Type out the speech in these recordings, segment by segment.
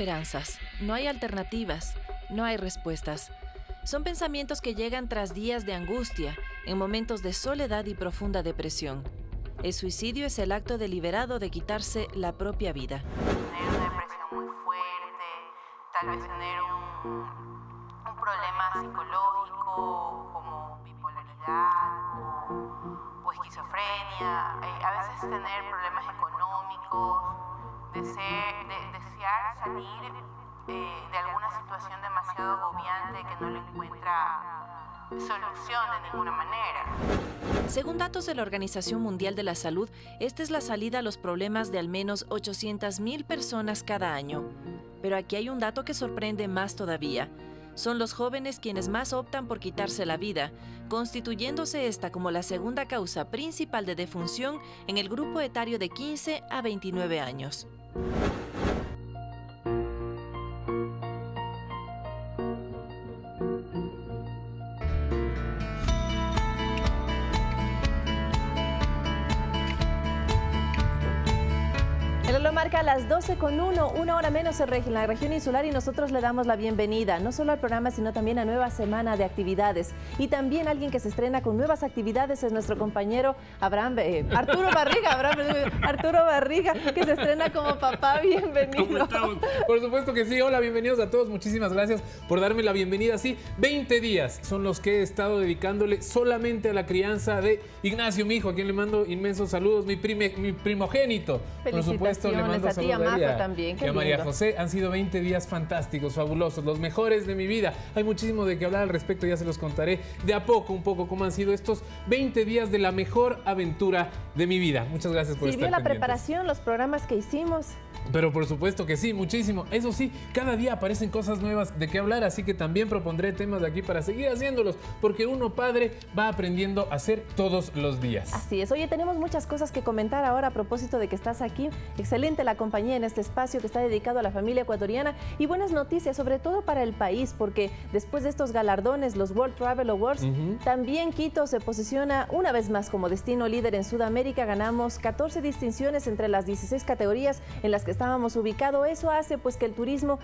esperanzas, no hay alternativas, no hay respuestas. Son pensamientos que llegan tras días de angustia, en momentos de soledad y profunda depresión. El suicidio es el acto deliberado de quitarse la propia vida. Tener una depresión muy fuerte, tal vez tener un problema psicológico como bipolaridad o esquizofrenia, a veces tener problemas económicos, desear salir de alguna situación demasiado agobiante que no le encuentra solución de ninguna manera. Según datos de la Organización Mundial de la Salud, esta es la salida a los problemas de al menos 800,000 personas cada año. Pero aquí hay un dato que sorprende más todavía. Son los jóvenes quienes más optan por quitarse la vida, constituyéndose esta como la segunda causa principal de defunción en el grupo etario de 15 a 29 años. El reloj marca las 12:01, una hora menos en la región insular, y nosotros le damos la bienvenida no solo al programa, sino también a nueva semana de actividades. Y también alguien que se estrena con nuevas actividades es nuestro compañero Arturo Barriga, que se estrena como papá. Bienvenido. ¿Cómo estamos? Por supuesto que sí. Hola, bienvenidos a todos. Muchísimas gracias por darme la bienvenida. Sí, 20 días son los que he estado dedicándole solamente a la crianza de Ignacio, mi hijo, a quien le mando inmensos saludos, mi primogénito. Por supuesto, le mando a ti, a Majo también. Y a María José. Han sido 20 días fantásticos, fabulosos, los mejores de mi vida. Hay muchísimo de qué hablar al respecto, ya se los contaré de a poco, un poco, cómo han sido estos 20 días de la mejor aventura de mi vida. Muchas gracias por estar pendientes. ¿Sirvió la preparación, los programas que hicimos? Pero por supuesto que sí, muchísimo. Eso sí, cada día aparecen cosas nuevas de qué hablar, así que también propondré temas de aquí para seguir haciéndolos, porque uno, padre, va aprendiendo a hacer todos los días. Así es. Oye, tenemos muchas cosas que comentar ahora a propósito de que estás aquí. Excelente la compañía en este espacio que está dedicado a la familia ecuatoriana, y buenas noticias, sobre todo para el país, porque después de estos galardones, los World Travel Awards, también Quito se posiciona una vez más como destino líder en Sudamérica. Ganamos 14 distinciones entre las 16 categorías en las que estábamos ubicados. Eso hace pues que el turismo,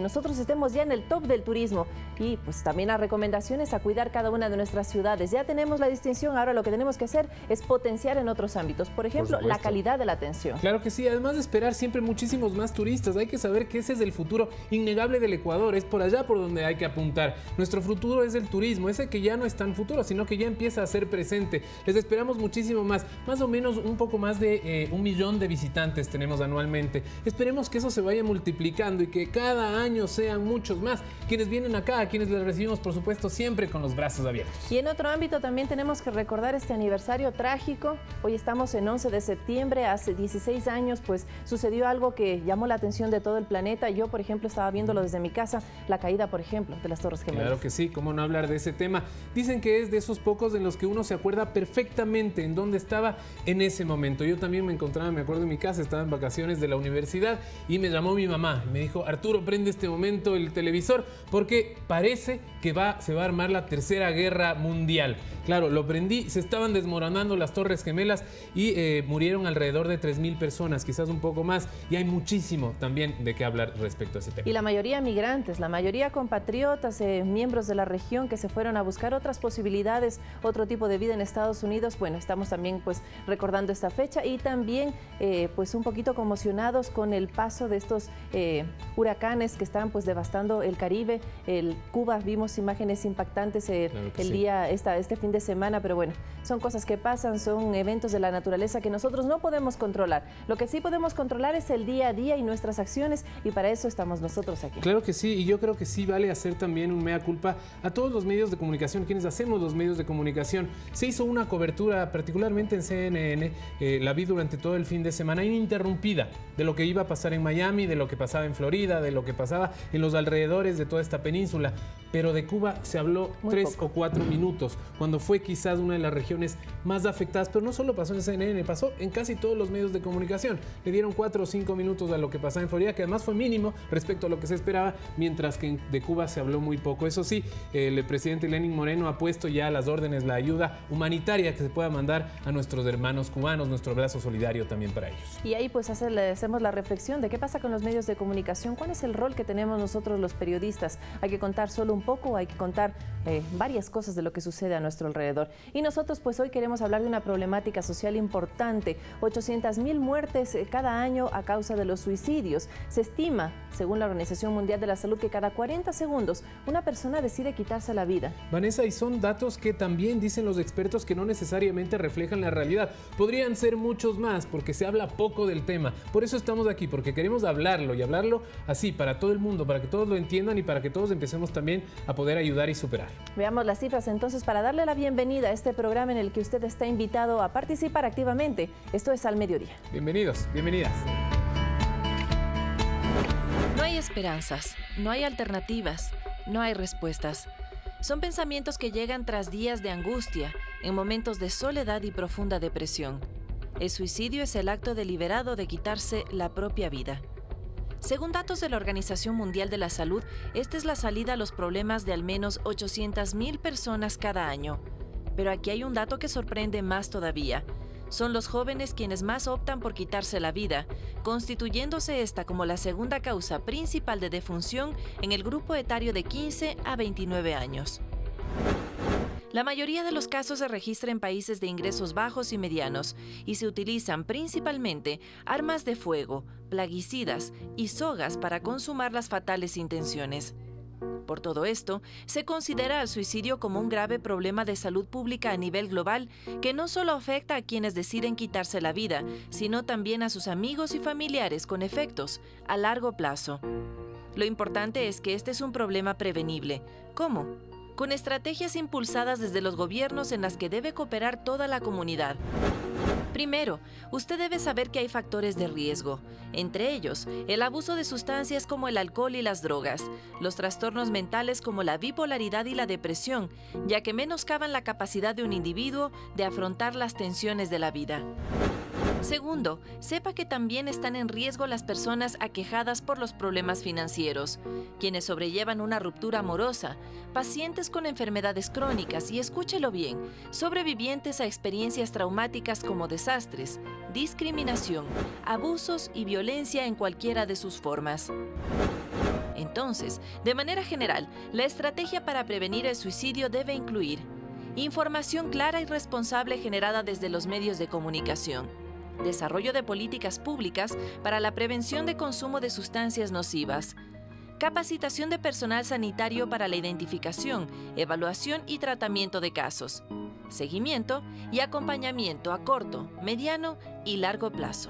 nosotros estemos ya en el top del turismo, y pues también las recomendaciones a cuidar cada una de nuestras ciudades. Ya tenemos la distinción, ahora lo que tenemos que hacer es potenciar en otros ámbitos, por ejemplo, la calidad de la atención. Claro que sí, además de esperar siempre muchísimos más turistas, hay que saber que ese es el futuro innegable del Ecuador, es por allá por donde hay que apuntar. Nuestro futuro es el turismo, ese que ya no es tan futuro, sino que ya empieza a ser presente. Les esperamos muchísimo más o menos un poco más de 1 millón de visitantes tenemos anualmente. Esperemos que eso se vaya multiplicando y que cada año sean muchos más quienes vienen acá, a quienes les recibimos, por supuesto, siempre con los brazos abiertos. Y en otro ámbito también tenemos que recordar este aniversario trágico. Hoy estamos en 11 de septiembre, hace 16 años, pues sucedió algo que llamó la atención de todo el planeta. Yo, por ejemplo, estaba viéndolo desde mi casa, la caída, por ejemplo, de las Torres Gemelas. Claro que sí, cómo no hablar de ese tema. Dicen que es de esos pocos en los que uno se acuerda perfectamente en dónde estaba en ese momento. Yo también me encontraba, me acuerdo, en mi casa, estaba en vacaciones de la universidad y me llamó mi mamá. Me dijo: Arturo, prende este momento el televisor porque parece que se va a armar la tercera guerra mundial. Claro, lo prendí, se estaban desmoronando las Torres Gemelas y murieron alrededor de 3,000 personas, quizás un poco más, y hay muchísimo también de qué hablar respecto a ese tema. Y la mayoría migrantes, la mayoría compatriotas, miembros de la región que se fueron a buscar otras posibilidades, otro tipo de vida en Estados Unidos. Bueno, estamos también pues recordando esta fecha, y también pues un poquito conmocionados con el paso de estos huracanes que están pues devastando el Caribe. Cuba, vimos imágenes impactantes este fin de semana, pero bueno, son cosas que pasan, son eventos de la naturaleza que nosotros no podemos controlar. Lo que sí podemos controlar es el día a día y nuestras acciones, y para eso estamos nosotros aquí. Claro que sí, y yo creo que sí vale hacer también un mea culpa a todos los medios de comunicación, quienes hacemos los medios de comunicación. Se hizo una cobertura, particularmente en CNN, la vi durante todo el fin de semana, ininterrumpida, de lo que iba a pasar en Miami, de lo que pasaba en Florida, de lo que pasaba en los alrededores de toda esta península. pero de Cuba se habló Muy 3 poco. o 4 minutos, cuando fue quizás una de las regiones más afectadas, pero no solo pasó en CNN, pasó en casi todos los medios de comunicación. Le dieron 4 o 5 minutos a lo que pasaba en Florida, que además fue mínimo respecto a lo que se esperaba, mientras que de Cuba se habló muy poco. Eso sí, el presidente Lenín Moreno ha puesto ya a las órdenes la ayuda humanitaria que se pueda mandar a nuestros hermanos cubanos, nuestro abrazo solidario también para ellos. Y ahí pues hacemos la reflexión de qué pasa con los medios de comunicación, cuál es el rol que tenemos nosotros los periodistas. Hay que contar solo un poco, hay que contar varias cosas de lo que sucede a nuestro alrededor. Y nosotros pues hoy queremos hablar de una problemática social importante, 800.000 muertes cada año a causa de los suicidios. Se estima, según la Organización Mundial de la Salud, que cada 40 segundos una persona decide quitarse la vida. Vanessa, y son datos que también dicen los expertos que no necesariamente reflejan la realidad. Podrían ser muchos más porque se habla poco del tema. Por eso estamos aquí, porque queremos hablarlo y hablarlo así para todo el mundo, para que todos lo entiendan y para que todos empecemos también a poder ayudar y superar. Veamos las cifras entonces para darle la bienvenida a este programa en el que usted está invitado a participar activamente. Esto es Al Mediodía. Bienvenidos, bienvenidas. No hay esperanzas, no hay alternativas, no hay respuestas. Son pensamientos que llegan tras días de angustia, en momentos de soledad y profunda depresión. El suicidio es el acto deliberado de quitarse la propia vida. Según datos de la Organización Mundial de la Salud, esta es la salida a los problemas de al menos 800.000 personas cada año. Pero aquí hay un dato que sorprende más todavía. Son los jóvenes quienes más optan por quitarse la vida, constituyéndose esta como la segunda causa principal de defunción en el grupo etario de 15 a 29 años. La mayoría de los casos se registra en países de ingresos bajos y medianos y se utilizan principalmente armas de fuego, plaguicidas y sogas para consumar las fatales intenciones. Por todo esto, se considera al suicidio como un grave problema de salud pública a nivel global que no solo afecta a quienes deciden quitarse la vida, sino también a sus amigos y familiares con efectos a largo plazo. Lo importante es que este es un problema prevenible. ¿Cómo? Con estrategias impulsadas desde los gobiernos en las que debe cooperar toda la comunidad. Primero, usted debe saber que hay factores de riesgo, entre ellos el abuso de sustancias como el alcohol y las drogas, los trastornos mentales como la bipolaridad y la depresión, ya que menoscaban la capacidad de un individuo de afrontar las tensiones de la vida. Segundo, sepa que también están en riesgo las personas aquejadas por los problemas financieros, quienes sobrellevan una ruptura amorosa, pacientes con enfermedades crónicas y, escúchelo bien, sobrevivientes a experiencias traumáticas como desastres, discriminación, abusos y violencia en cualquiera de sus formas. Entonces, de manera general, la estrategia para prevenir el suicidio debe incluir información clara y responsable generada desde los medios de comunicación, desarrollo de políticas públicas para la prevención de consumo de sustancias nocivas, capacitación de personal sanitario para la identificación, evaluación y tratamiento de casos, seguimiento y acompañamiento a corto, mediano y largo plazo.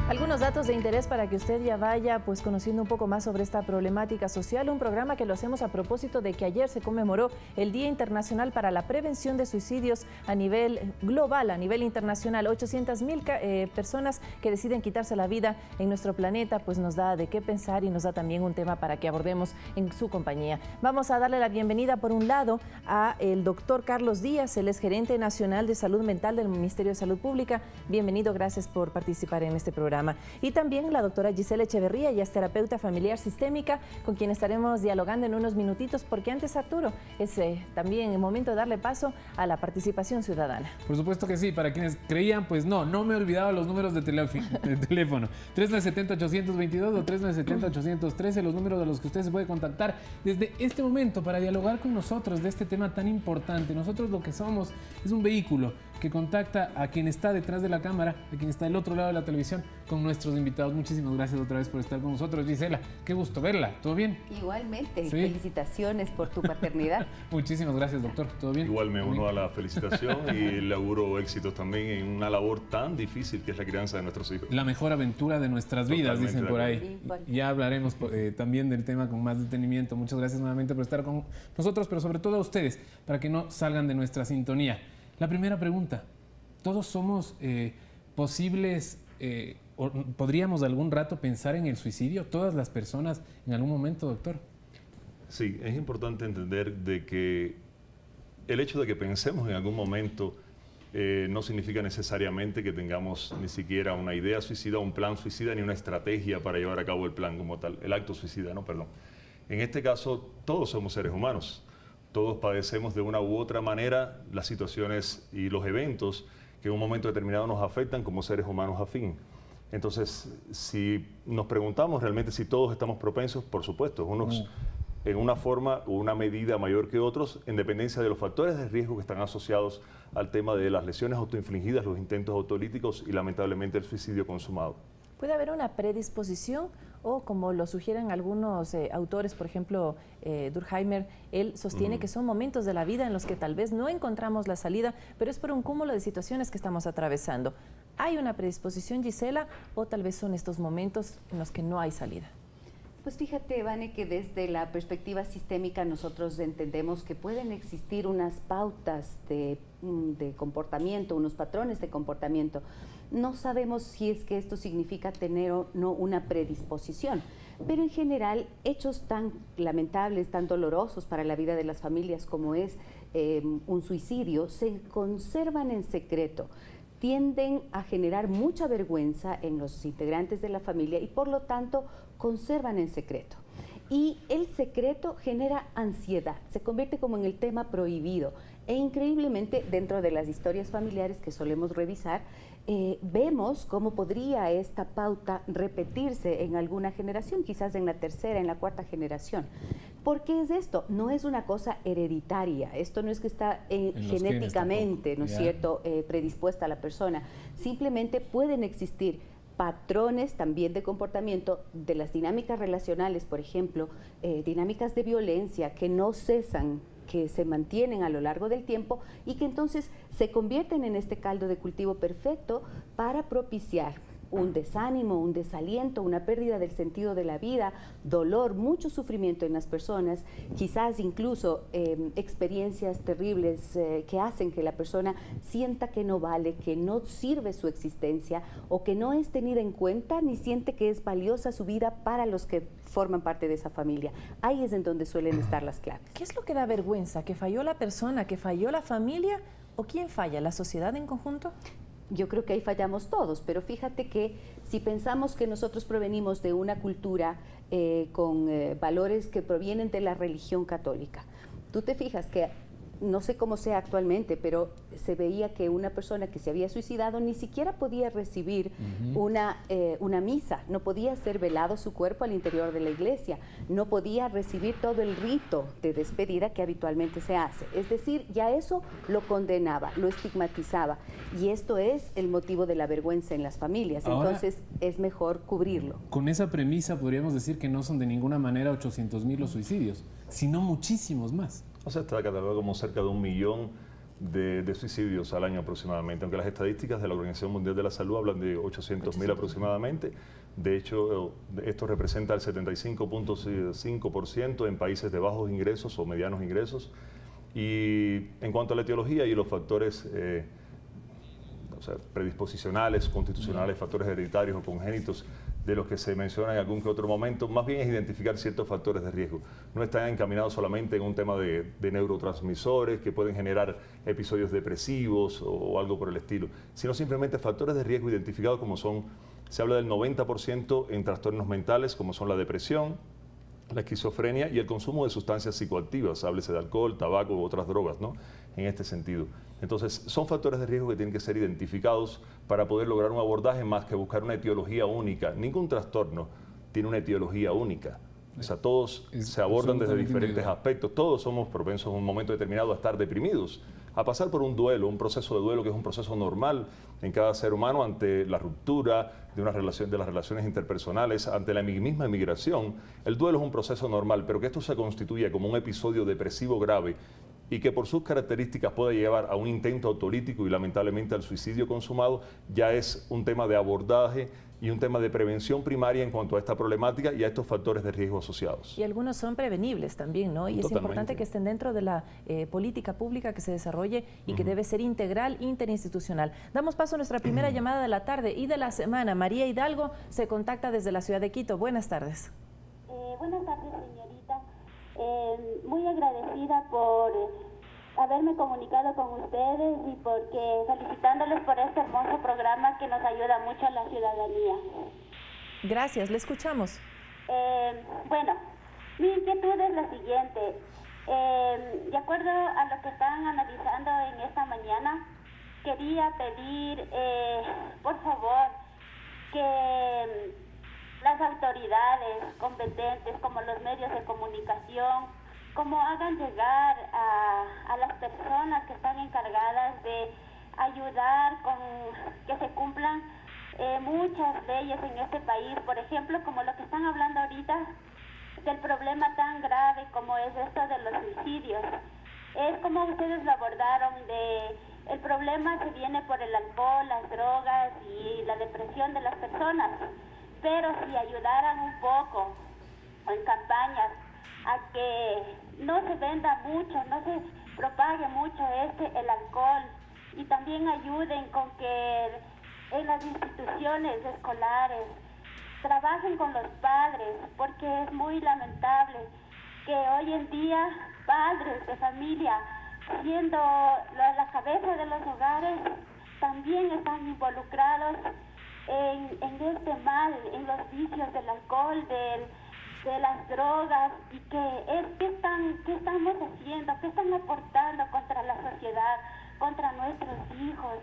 Algunos datos de interés para que usted ya vaya pues conociendo un poco más sobre esta problemática social, un programa que lo hacemos a propósito de que ayer se conmemoró el Día Internacional para la Prevención de Suicidios a nivel global, a nivel internacional. 800.000 personas que deciden quitarse la vida en nuestro planeta, pues nos da de qué pensar y nos da también un tema para que abordemos en su compañía. Vamos a darle la bienvenida por un lado a el doctor Carlos Díaz, él es gerente nacional de salud mental del Ministerio de Salud Pública. Bienvenido, gracias por participar en este programa. Y también la doctora Gisela Echeverría, ella es terapeuta familiar sistémica, con quien estaremos dialogando en unos minutitos, porque antes, Arturo, es también el momento de darle paso a la participación ciudadana. Por supuesto que sí, para quienes creían, pues no me olvidaba los números de teléfono. 3970-822 o 3970-813, los números a los que usted se puede contactar desde este momento para dialogar con nosotros de este tema tan importante. Nosotros lo que somos es un vehículo que contacta a quien está detrás de la cámara, a quien está del otro lado de la televisión, con nuestros invitados. Muchísimas gracias otra vez por estar con nosotros, Gisela. Qué gusto verla. ¿Todo bien? Igualmente. ¿Sí? Felicitaciones por tu paternidad. Muchísimas gracias, doctor. ¿Todo bien? Igual me uno a la felicitación y le auguro éxitos también en una labor tan difícil que es la crianza de nuestros hijos. La mejor aventura de nuestras vidas, Totalmente dicen por ahí. Igual. Ya hablaremos también del tema con más detenimiento. Muchas gracias nuevamente por estar con nosotros, pero sobre todo a ustedes, para que no salgan de nuestra sintonía. La primera pregunta. ¿Todos somos posibles ¿podríamos algún rato pensar en el suicidio? ¿Todas las personas en algún momento, doctor? Sí, es importante entender de que el hecho de que pensemos en algún momento no significa necesariamente que tengamos ni siquiera una idea suicida, un plan suicida, ni una estrategia para llevar a cabo el plan como tal, el acto suicida, no, perdón. En este caso, todos somos seres humanos, todos padecemos de una u otra manera las situaciones y los eventos que en un momento determinado nos afectan como seres humanos afín. Entonces, si nos preguntamos realmente si todos estamos propensos, por supuesto, unos en una forma o una medida mayor que otros, en dependencia de los factores de riesgo que están asociados al tema de las lesiones autoinfligidas, los intentos autolíticos y lamentablemente el suicidio consumado. ¿Puede haber una predisposición o, como lo sugieren algunos autores, por ejemplo, Durkheim, él sostiene que son momentos de la vida en los que tal vez no encontramos la salida, pero es por un cúmulo de situaciones que estamos atravesando? ¿Hay una predisposición, Gisela, o tal vez son estos momentos en los que no hay salida? Pues fíjate, Vane, que desde la perspectiva sistémica nosotros entendemos que pueden existir unas pautas de comportamiento, unos patrones de comportamiento. No sabemos si es que esto significa tener o no una predisposición, pero en general hechos tan lamentables, tan dolorosos para la vida de las familias como es un suicidio, se conservan en secreto. Tienden a generar mucha vergüenza en los integrantes de la familia y por lo tanto conservan en secreto. Y el secreto genera ansiedad, se convierte como en el tema prohibido. E increíblemente, dentro de las historias familiares que solemos revisar, vemos cómo podría esta pauta repetirse en alguna generación, quizás en la tercera, en la cuarta generación. ¿Por qué es esto? No es una cosa hereditaria, esto no es que está genéticamente, ¿no es cierto?, predispuesta a la persona. Simplemente pueden existir patrones también de comportamiento de las dinámicas relacionales, por ejemplo, dinámicas de violencia que no cesan, que se mantienen a lo largo del tiempo y que entonces se convierten en este caldo de cultivo perfecto para propiciar un desánimo, un desaliento, una pérdida del sentido de la vida, dolor, mucho sufrimiento en las personas, quizás incluso experiencias terribles que hacen que la persona sienta que no vale, que no sirve su existencia o que no es tenida en cuenta ni siente que es valiosa su vida para los que forman parte de esa familia. Ahí es en donde suelen estar las claves. ¿Qué es lo que da vergüenza? ¿Que falló la persona, que falló la familia o quién falla? ¿La sociedad en conjunto? Yo creo que ahí fallamos todos, pero fíjate que si pensamos que nosotros provenimos de una cultura con valores que provienen de la religión católica, tú te fijas que, no sé cómo sea actualmente, pero se veía que una persona que se había suicidado ni siquiera podía recibir una misa, no podía ser velado su cuerpo al interior de la iglesia, no podía recibir todo el rito de despedida que habitualmente se hace. Es decir, ya eso lo condenaba, lo estigmatizaba, y esto es el motivo de la vergüenza en las familias. Ahora, entonces es mejor cubrirlo. Con esa premisa podríamos decir que no son de ninguna manera 800,000 los suicidios, sino muchísimos más. O sea, está catalogado como cerca de 1 millón de suicidios al año aproximadamente, aunque las estadísticas de la Organización Mundial de la Salud hablan de 800,000 aproximadamente. De hecho, esto representa el 75.5% en países de bajos ingresos o medianos ingresos. Y en cuanto a la etiología y los factores predisposicionales, constitucionales, factores hereditarios o congénitos, de los que se menciona en algún que otro momento, más bien es identificar ciertos factores de riesgo. No están encaminados solamente en un tema de neurotransmisores que pueden generar episodios depresivos o algo por el estilo, sino simplemente factores de riesgo identificados como son, se habla del 90% en trastornos mentales, como son la depresión, la esquizofrenia y el consumo de sustancias psicoactivas, háblese de alcohol, tabaco u otras drogas, ¿no?, en este sentido. Entonces, son factores de riesgo que tienen que ser identificados para poder lograr un abordaje más que buscar una etiología única. Ningún trastorno tiene una etiología única. O sea, todos se abordan desde diferentes aspectos. Todos somos propensos en un momento determinado a estar deprimidos, a pasar por un duelo, un proceso de duelo que es un proceso normal en cada ser humano ante la ruptura de una relación, de las relaciones interpersonales, ante la misma emigración. El duelo es un proceso normal, pero que esto se constituya como un episodio depresivo grave y que por sus características puede llevar a un intento autolítico y lamentablemente al suicidio consumado, ya es un tema de abordaje y un tema de prevención primaria en cuanto a esta problemática y a estos factores de riesgo asociados. Y algunos son prevenibles también, ¿no? Y es importante que estén dentro de la política pública que se desarrolle y que debe ser integral, interinstitucional. Damos paso a nuestra primera llamada de la tarde y de la semana. María Hidalgo se contacta desde la ciudad de Quito. Buenas tardes. Buenas tardes, señorita. Muy agradecida por haberme comunicado con ustedes y porque felicitándoles por este hermoso programa que nos ayuda mucho a la ciudadanía. Gracias, le escuchamos. Bueno, mi inquietud es la siguiente. De acuerdo a lo que están analizando en esta mañana, quería pedir, por favor, que las autoridades competentes, como los medios de comunicación, como hagan llegar a las personas que están encargadas de ayudar con que se cumplan muchas leyes en este país, por ejemplo, como lo que están hablando ahorita del problema tan grave como es esto de los suicidios. Es como ustedes lo abordaron, el problema se viene por el alcohol, las drogas y la depresión de las personas, pero si ayudaran un poco en campañas a que no se venda mucho, no se propague mucho el alcohol, y también ayuden con que en las instituciones escolares trabajen con los padres, porque es muy lamentable que hoy en día padres de familia, siendo la cabeza de los hogares, también están involucrados en este mal, en los vicios del alcohol, de las drogas, y ¿qué estamos haciendo? ¿Qué están aportando contra la sociedad, contra nuestros hijos?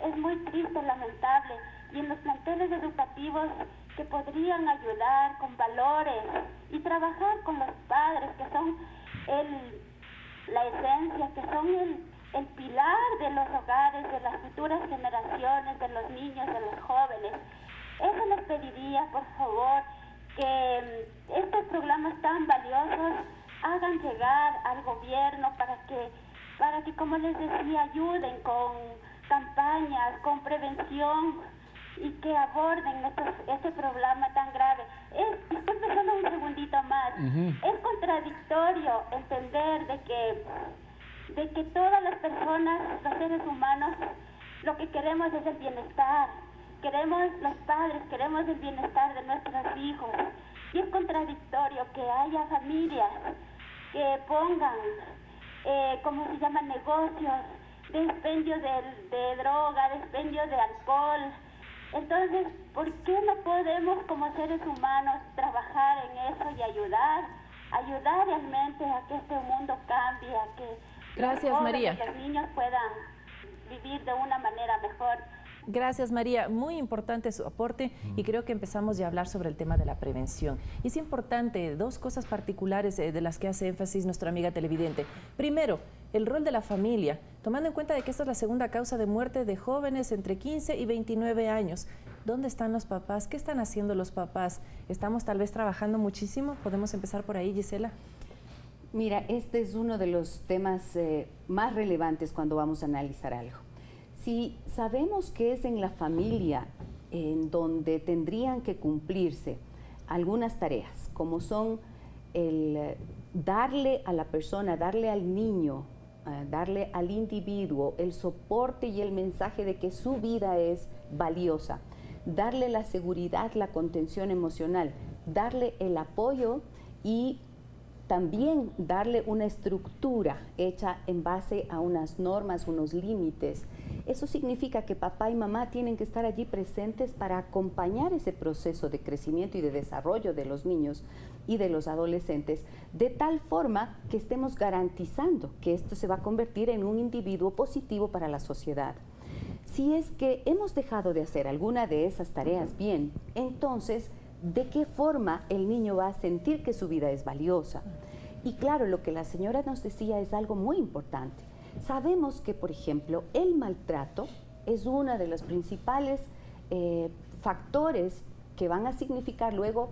Es muy triste, lamentable. Y en los planteles educativos que podrían ayudar con valores y trabajar con los padres, que son la esencia, que son el pilar de los hogares, de las futuras generaciones, de los niños, de los jóvenes. Eso les pediría, por favor, que estos programas tan valiosos hagan llegar al gobierno para que, como les decía, ayuden con campañas, con prevención, y que aborden este problema tan grave. Disculpe solo un segundito más. Es contradictorio entender de que todas las personas, los seres humanos, lo que queremos es el bienestar. Los padres queremos el bienestar de nuestros hijos. Y es contradictorio que haya familias que pongan, como se llaman, negocios, de expendio de droga, de expendio de alcohol. Entonces, ¿por qué no podemos como seres humanos trabajar en eso y ayudar realmente a que este mundo cambie, a que Gracias, los jóvenes, María. los niños puedan vivir de una manera mejor? Gracias, María. Muy importante su aporte y creo que empezamos ya a hablar sobre el tema de la prevención. Y es importante, dos cosas particulares de las que hace énfasis nuestra amiga televidente. Primero, el rol de la familia, tomando en cuenta de que esta es la segunda causa de muerte de jóvenes entre 15 y 29 años. ¿Dónde están los papás? ¿Qué están haciendo los papás? ¿Estamos tal vez trabajando muchísimo? ¿Podemos empezar por ahí, Gisela? Mira, este es uno de los temas más relevantes cuando vamos a analizar algo. Si sabemos que es en la familia en donde tendrían que cumplirse algunas tareas, como son el darle a la persona, darle al niño, darle al individuo el soporte y el mensaje de que su vida es valiosa, darle la seguridad, la contención emocional, darle el apoyo y también darle una estructura hecha en base a unas normas, unos límites. Eso significa que papá y mamá tienen que estar allí presentes para acompañar ese proceso de crecimiento y de desarrollo de los niños y de los adolescentes, de tal forma que estemos garantizando que esto se va a convertir en un individuo positivo para la sociedad. Si es que hemos dejado de hacer alguna de esas tareas bien, entonces, ¿de qué forma el niño va a sentir que su vida es valiosa? Y claro, lo que la señora nos decía es algo muy importante. Sabemos que, por ejemplo, el maltrato es uno de los principales factores que van a significar luego,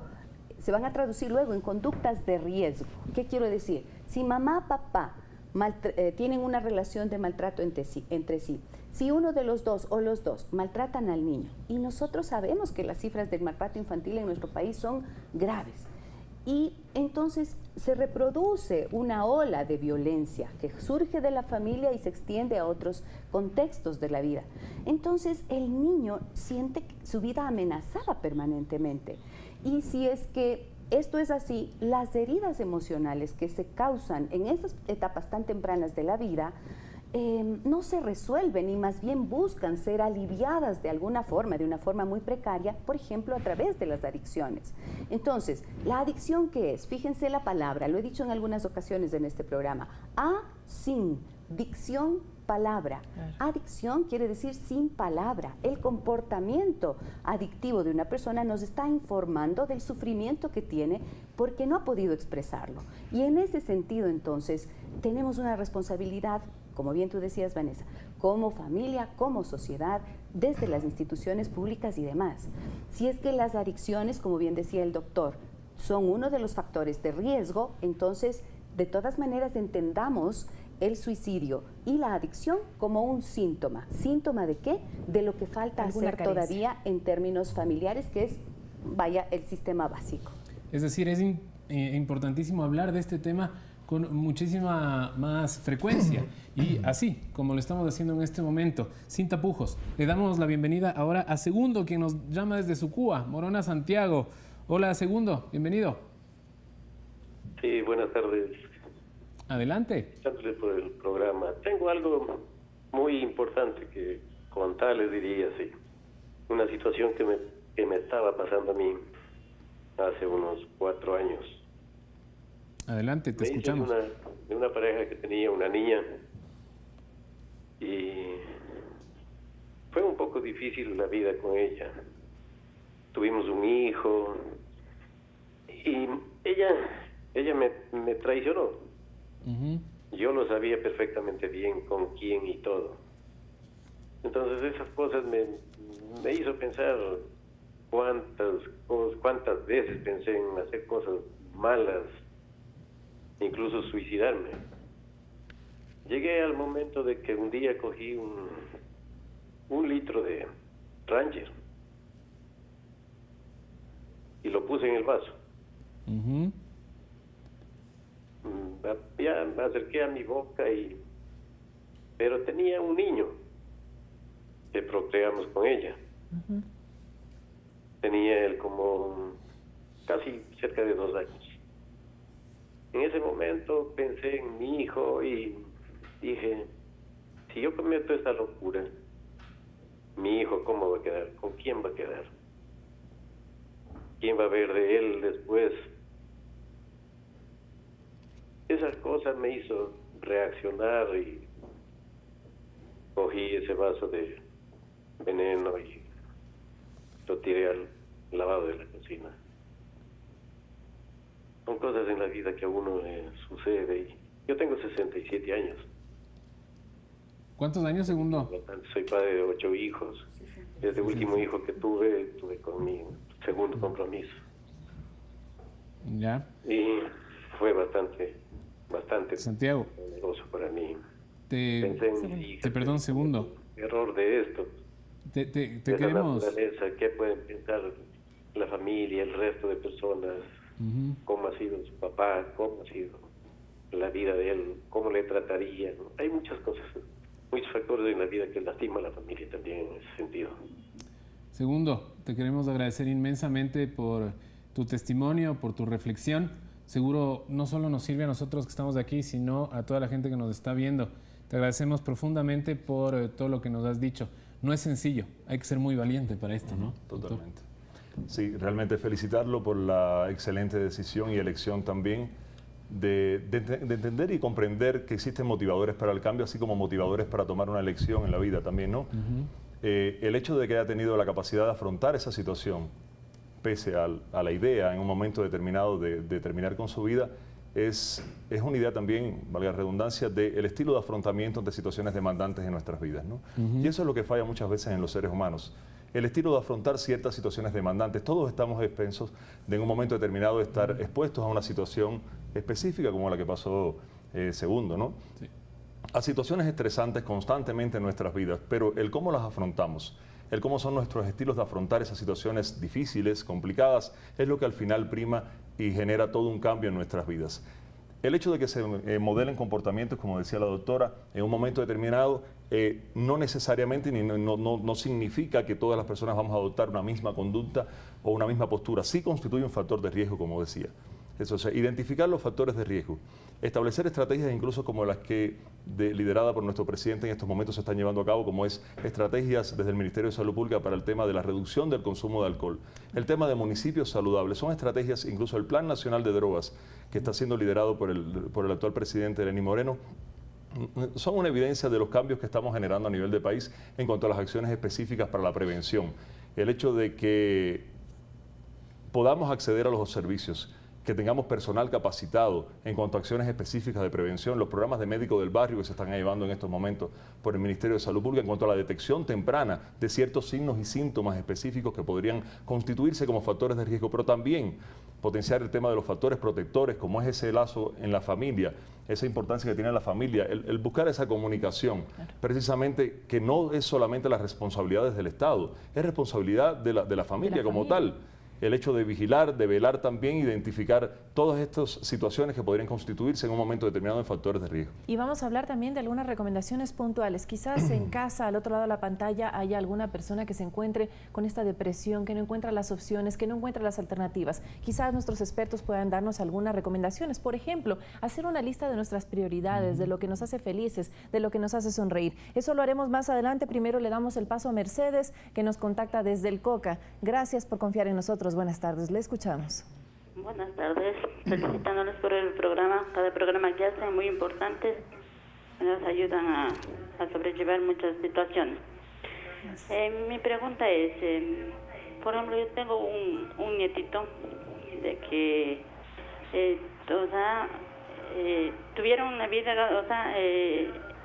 se van a traducir luego en conductas de riesgo. ¿Qué quiero decir? Si mamá, papá tienen una relación de maltrato entre sí. Si uno de los dos o los dos maltratan al niño, y nosotros sabemos que las cifras del maltrato infantil en nuestro país son graves, y entonces se reproduce una ola de violencia que surge de la familia y se extiende a otros contextos de la vida. Entonces el niño siente su vida amenazada permanentemente. Y si es que esto es así, las heridas emocionales que se causan en esas etapas tan tempranas de la vida no se resuelven y más bien buscan ser aliviadas de alguna forma, de una forma muy precaria, por ejemplo, a través de las adicciones. Entonces, ¿la adicción qué es? Fíjense la palabra, lo he dicho en algunas ocasiones en este programa. Sin, dicción, palabra. Claro. Adicción quiere decir sin palabra. El comportamiento adictivo de una persona nos está informando del sufrimiento que tiene porque no ha podido expresarlo. Y en ese sentido, entonces, tenemos una responsabilidad, como bien tú decías, Vanessa, como familia, como sociedad, desde las instituciones públicas y demás. Si es que las adicciones, como bien decía el doctor, son uno de los factores de riesgo, entonces, de todas maneras, entendamos el suicidio y la adicción como un síntoma. ¿Síntoma de qué? De lo que falta hacer todavía en términos familiares, que es, el sistema básico. Es decir, es importantísimo hablar de este tema con muchísima más frecuencia y así como lo estamos haciendo en este momento, sin tapujos. Le damos la bienvenida ahora a Segundo, quien nos llama desde Sucúa, Morona, Santiago. Hola, Segundo, bienvenido. Sí, buenas tardes. Adelante. Gracias por el programa. Tengo algo muy importante que contarles, diría así. Una situación que me estaba pasando a mí hace unos 4 años. Adelante, te escuchamos. De una pareja que tenía una niña y fue un poco difícil la vida con ella. Tuvimos un hijo y ella me traicionó. Yo lo sabía perfectamente bien con quién y todo. Entonces esas cosas me hizo pensar cuántas veces pensé en hacer cosas malas, incluso suicidarme. Llegué al momento de que un día cogí un litro de Ranger y lo puse en el vaso. Ya me acerqué a mi boca pero tenía un niño que procreamos con ella. Tenía él como casi cerca de 2 años. En ese momento pensé en mi hijo y dije, si yo cometo esta locura, mi hijo ¿cómo va a quedar? ¿Con quién va a quedar? ¿Quién va a ver de él después? Esa cosa me hizo reaccionar y cogí ese vaso de veneno y lo tiré al lavabo de la cocina. Son cosas en la vida que a uno le sucede. Y yo tengo 67 años. ¿Cuántos años, Segundo? Soy padre de 8 hijos. Desde el último hijo que tuve con mi segundo compromiso. Ya. Y fue bastante Santiago, doloroso para mí. Pensé en mis hijas, perdón, Segundo. Error de esto. Te queremos. Naturaleza, ¿qué pueden pensar la familia, el resto de personas? ¿Cómo ha sido su papá? ¿Cómo ha sido la vida de él? ¿Cómo le trataría? Hay muchas cosas, muchos factores en la vida que lastima a la familia también en ese sentido. Segundo, te queremos agradecer inmensamente por tu testimonio, por tu reflexión. Seguro no solo nos sirve a nosotros que estamos aquí, sino a toda la gente que nos está viendo. Te agradecemos profundamente por todo lo que nos has dicho. No es sencillo, hay que ser muy valiente para esto, ¿no? Totalmente. Sí, realmente felicitarlo por la excelente decisión y elección también de entender y comprender que existen motivadores para el cambio, así como motivadores para tomar una elección en la vida también, ¿no? El hecho de que haya tenido la capacidad de afrontar esa situación, pese a la idea en un momento determinado de terminar con su vida, es una idea también, valga la redundancia, del estilo de afrontamiento ante situaciones demandantes en nuestras vidas, ¿no? Y eso es lo que falla muchas veces en los seres humanos. El estilo de afrontar ciertas situaciones demandantes. Todos estamos expensos de en un momento determinado estar expuestos a una situación específica como la que pasó segundo, ¿no? Sí. A situaciones estresantes constantemente en nuestras vidas, pero el cómo las afrontamos, el cómo son nuestros estilos de afrontar esas situaciones difíciles, complicadas, es lo que al final prima y genera todo un cambio en nuestras vidas. El hecho de que se modelen comportamientos, como decía la doctora, en un momento determinado, no necesariamente no significa que todas las personas vamos a adoptar una misma conducta o una misma postura. Sí constituye un factor de riesgo, como decía. Eso, o sea, identificar los factores de riesgo, establecer estrategias incluso como las que liderada por nuestro presidente en estos momentos se están llevando a cabo, como es estrategias desde el Ministerio de Salud Pública para el tema de la reducción del consumo de alcohol, el tema de municipios saludables, son estrategias, incluso el Plan Nacional de Drogas, que está siendo liderado por el actual presidente Lenín Moreno, son una evidencia de los cambios que estamos generando a nivel de país en cuanto a las acciones específicas para la prevención. El hecho de que podamos acceder a los servicios, que tengamos personal capacitado en cuanto a acciones específicas de prevención, los programas de médico del barrio que se están llevando en estos momentos por el Ministerio de Salud Pública en cuanto a la detección temprana de ciertos signos y síntomas específicos que podrían constituirse como factores de riesgo, pero también potenciar el tema de los factores protectores, como es ese lazo en la familia, esa importancia que tiene la familia, el buscar esa comunicación, precisamente que no es solamente las responsabilidades del Estado, es responsabilidad de la familia como tal. El hecho de vigilar, de velar también, identificar todas estas situaciones que podrían constituirse en un momento determinado en factores de riesgo. Y vamos a hablar también de algunas recomendaciones puntuales. Quizás en casa, al otro lado de la pantalla, haya alguna persona que se encuentre con esta depresión, que no encuentra las opciones, que no encuentra las alternativas. Quizás nuestros expertos puedan darnos algunas recomendaciones. Por ejemplo, hacer una lista de nuestras prioridades, de lo que nos hace felices, de lo que nos hace sonreír. Eso lo haremos más adelante. Primero le damos el paso a Mercedes, que nos contacta desde el COCA. Gracias por confiar en nosotros. Buenas tardes, le escuchamos. Buenas tardes, felicitándoles por el programa. Cada programa que hacen muy importante, nos ayudan a sobrellevar muchas situaciones. Mi pregunta es, por ejemplo, yo tengo un nietito de que tuvieron una vida,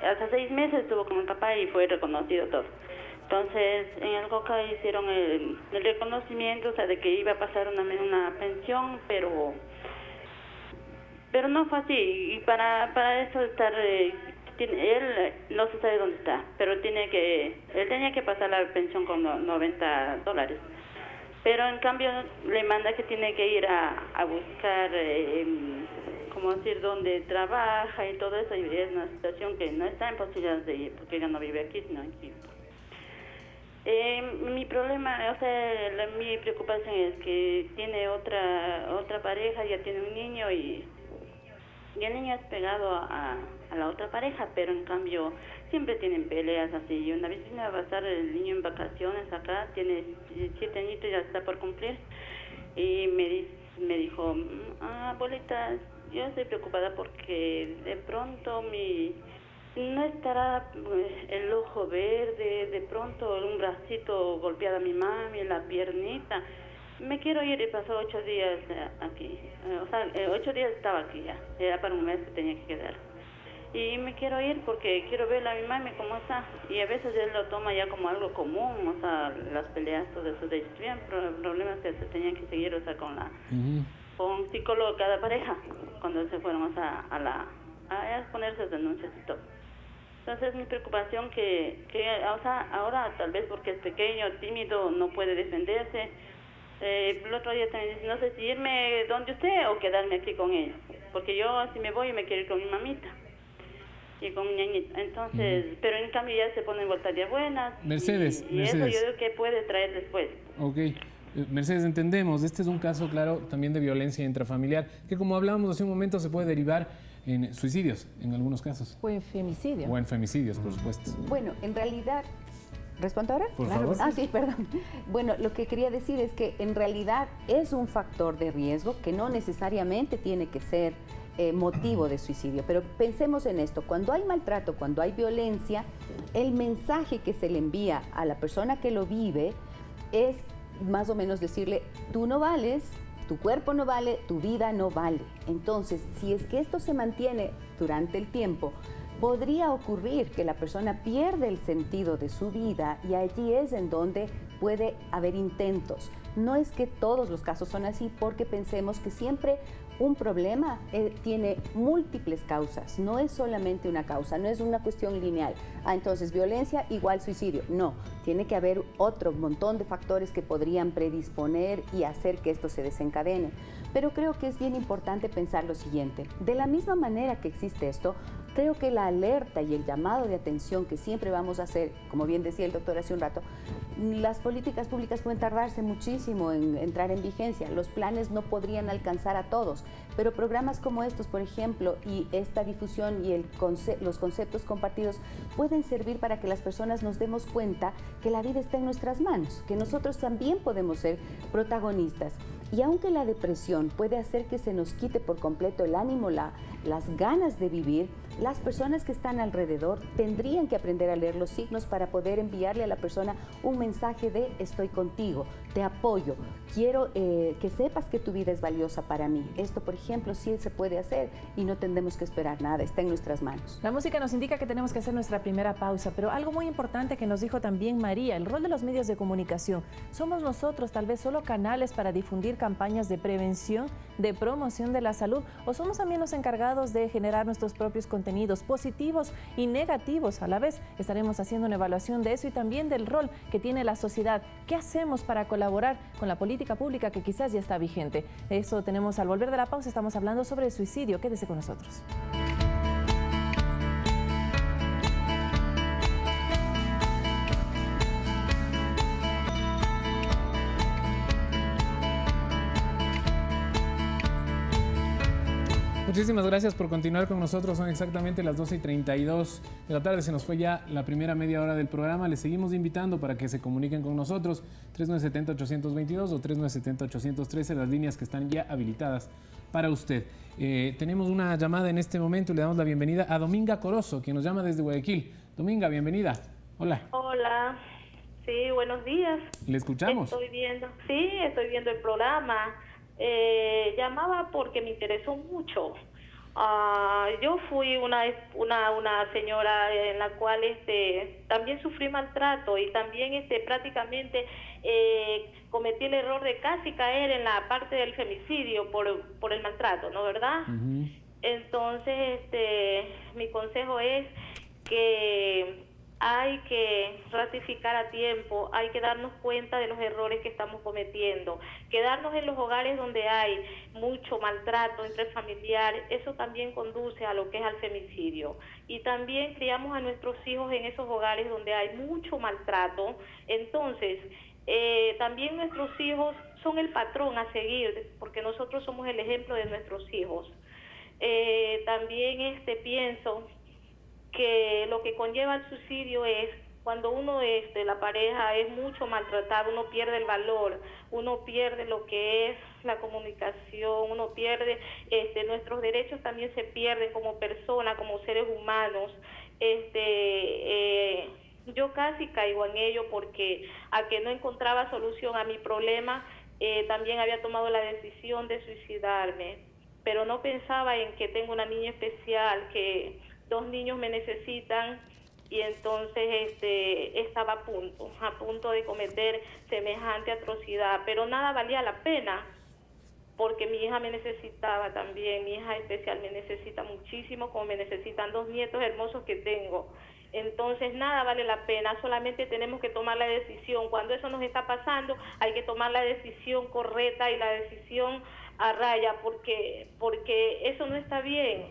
hasta 6 meses estuvo con el papá y fue reconocido todo. Entonces, en el COCA hicieron el reconocimiento, de que iba a pasar una pensión, pero no fue así. Y para eso estar, él no se sabe dónde está, pero él tenía que pasar la pensión con $90. Pero en cambio le manda que tiene que ir a buscar, dónde trabaja y todo eso, y es una situación que no está en posibilidad de ir, porque ella no vive aquí, sino aquí. Mi problema, mi preocupación es que tiene otra pareja, ya tiene un niño y el niño es pegado a la otra pareja, pero en cambio siempre tienen peleas así. Y una vez vino a pasar el niño en vacaciones acá, tiene 7 añitos, ya está por cumplir, y me dijo, abuelita, yo estoy preocupada porque de pronto no estará el ojo verde, de pronto un bracito golpeado a mi mami, la piernita. Me quiero ir, y pasó 8 días aquí. 8 días estaba aquí ya. Era para un mes que tenía que quedar. Y me quiero ir porque quiero ver a mi mami cómo está. Y a veces él lo toma ya como algo común, las peleas, todo eso. De problemas que se tenían que seguir, con un psicólogo cada pareja, cuando se fueron a ponerse denuncias y todo. Entonces mi preocupación que ahora tal vez porque es pequeño, tímido, no puede defenderse. El otro día también dice, no sé si irme donde usted o quedarme aquí con ella, porque yo si me voy me quiero ir con mi mamita y con mi ñañita. Entonces, pero en cambio ya se ponen vueltas de buenas. Mercedes. Eso yo creo que puede traer después. Ok. Mercedes, entendemos, este es un caso claro también de violencia intrafamiliar, que como hablábamos hace un momento se puede derivar en suicidios, en algunos casos. O en femicidio. O en femicidios, por supuesto. Bueno, en realidad, ¿respondo ahora? Por favor. Sí, perdón. Bueno, lo que quería decir es que en realidad es un factor de riesgo que no necesariamente tiene que ser motivo de suicidio. Pero pensemos en esto, cuando hay maltrato, cuando hay violencia, el mensaje que se le envía a la persona que lo vive es más o menos decirle, tú no vales, tu cuerpo no vale, tu vida no vale. Entonces, si es que esto se mantiene durante el tiempo, podría ocurrir que la persona pierde el sentido de su vida y allí es en donde puede haber intentos. No es que todos los casos son así, porque pensemos que siempre Un problema tiene múltiples causas, no es solamente una causa, no es una cuestión lineal. Entonces, violencia igual suicidio. No, tiene que haber otro montón de factores que podrían predisponer y hacer que esto se desencadene. Pero creo que es bien importante pensar lo siguiente. De la misma manera que existe esto, creo que la alerta y el llamado de atención que siempre vamos a hacer, como bien decía el doctor hace un rato, las políticas públicas pueden tardarse muchísimo en entrar en vigencia, los planes no podrían alcanzar a todos, pero programas como estos, por ejemplo, y esta difusión y los conceptos compartidos pueden servir para que las personas nos demos cuenta que la vida está en nuestras manos, que nosotros también podemos ser protagonistas. Y aunque la depresión puede hacer que se nos quite por completo el ánimo, las ganas de vivir, las personas que están alrededor tendrían que aprender a leer los signos para poder enviarle a la persona un mensaje de estoy contigo, te apoyo, quiero que sepas que tu vida es valiosa para mí. Esto, por ejemplo, sí se puede hacer y no tendremos que esperar nada, está en nuestras manos. La música nos indica que tenemos que hacer nuestra primera pausa, pero algo muy importante que nos dijo también María, el rol de los medios de comunicación. Somos nosotros tal vez solo canales para difundir campañas de prevención, de promoción de la salud, o somos también los encargados de generar nuestros propios contenidos positivos y negativos. A la vez estaremos haciendo una evaluación de eso y también del rol que tiene la sociedad. ¿Qué hacemos para colaborar con la política pública que quizás ya está vigente? De eso tenemos al volver de la pausa, estamos hablando sobre el suicidio. Quédese con nosotros. Muchísimas gracias por continuar con nosotros. Son exactamente las 12:32 de la tarde. Se nos fue ya la primera media hora del programa. Les seguimos invitando para que se comuniquen con nosotros. 3970-822 o 3970-813, las líneas que están ya habilitadas para usted. Tenemos una llamada en este momento. Le damos la bienvenida a Dominga Corozo, quien nos llama desde Guayaquil. Dominga, bienvenida. Hola. Hola. Sí, buenos días. ¿Le escuchamos? Estoy viendo el programa. Llamaba porque me interesó mucho. Yo fui una señora en la cual también sufrí maltrato y también prácticamente cometí el error de casi caer en la parte del femicidio por el maltrato, ¿no, verdad? Uh-huh. Entonces, mi consejo es que hay que ratificar a tiempo, hay que darnos cuenta de los errores que estamos cometiendo, quedarnos en los hogares donde hay mucho maltrato intrafamiliar, eso también conduce a lo que es al femicidio. Y también criamos a nuestros hijos en esos hogares donde hay mucho maltrato, entonces también nuestros hijos son el patrón a seguir, porque nosotros somos el ejemplo de nuestros hijos. También pienso que lo que conlleva el suicidio es cuando uno la pareja es mucho maltratado, uno pierde el valor, uno pierde lo que es la comunicación, uno pierde nuestros derechos, también se pierden como persona, como seres humanos. Yo casi caigo en ello porque a que no encontraba solución a mi problema, también había tomado la decisión de suicidarme, pero no pensaba en que tengo una niña especial, que 2 niños me necesitan, y entonces estaba a punto de cometer semejante atrocidad, pero nada valía la pena porque mi hija me necesitaba también, mi hija especial me necesita muchísimo, como me necesitan 2 nietos hermosos que tengo. Entonces nada vale la pena, solamente tenemos que tomar la decisión. Cuando eso nos está pasando hay que tomar la decisión correcta y la decisión a raya, porque eso no está bien,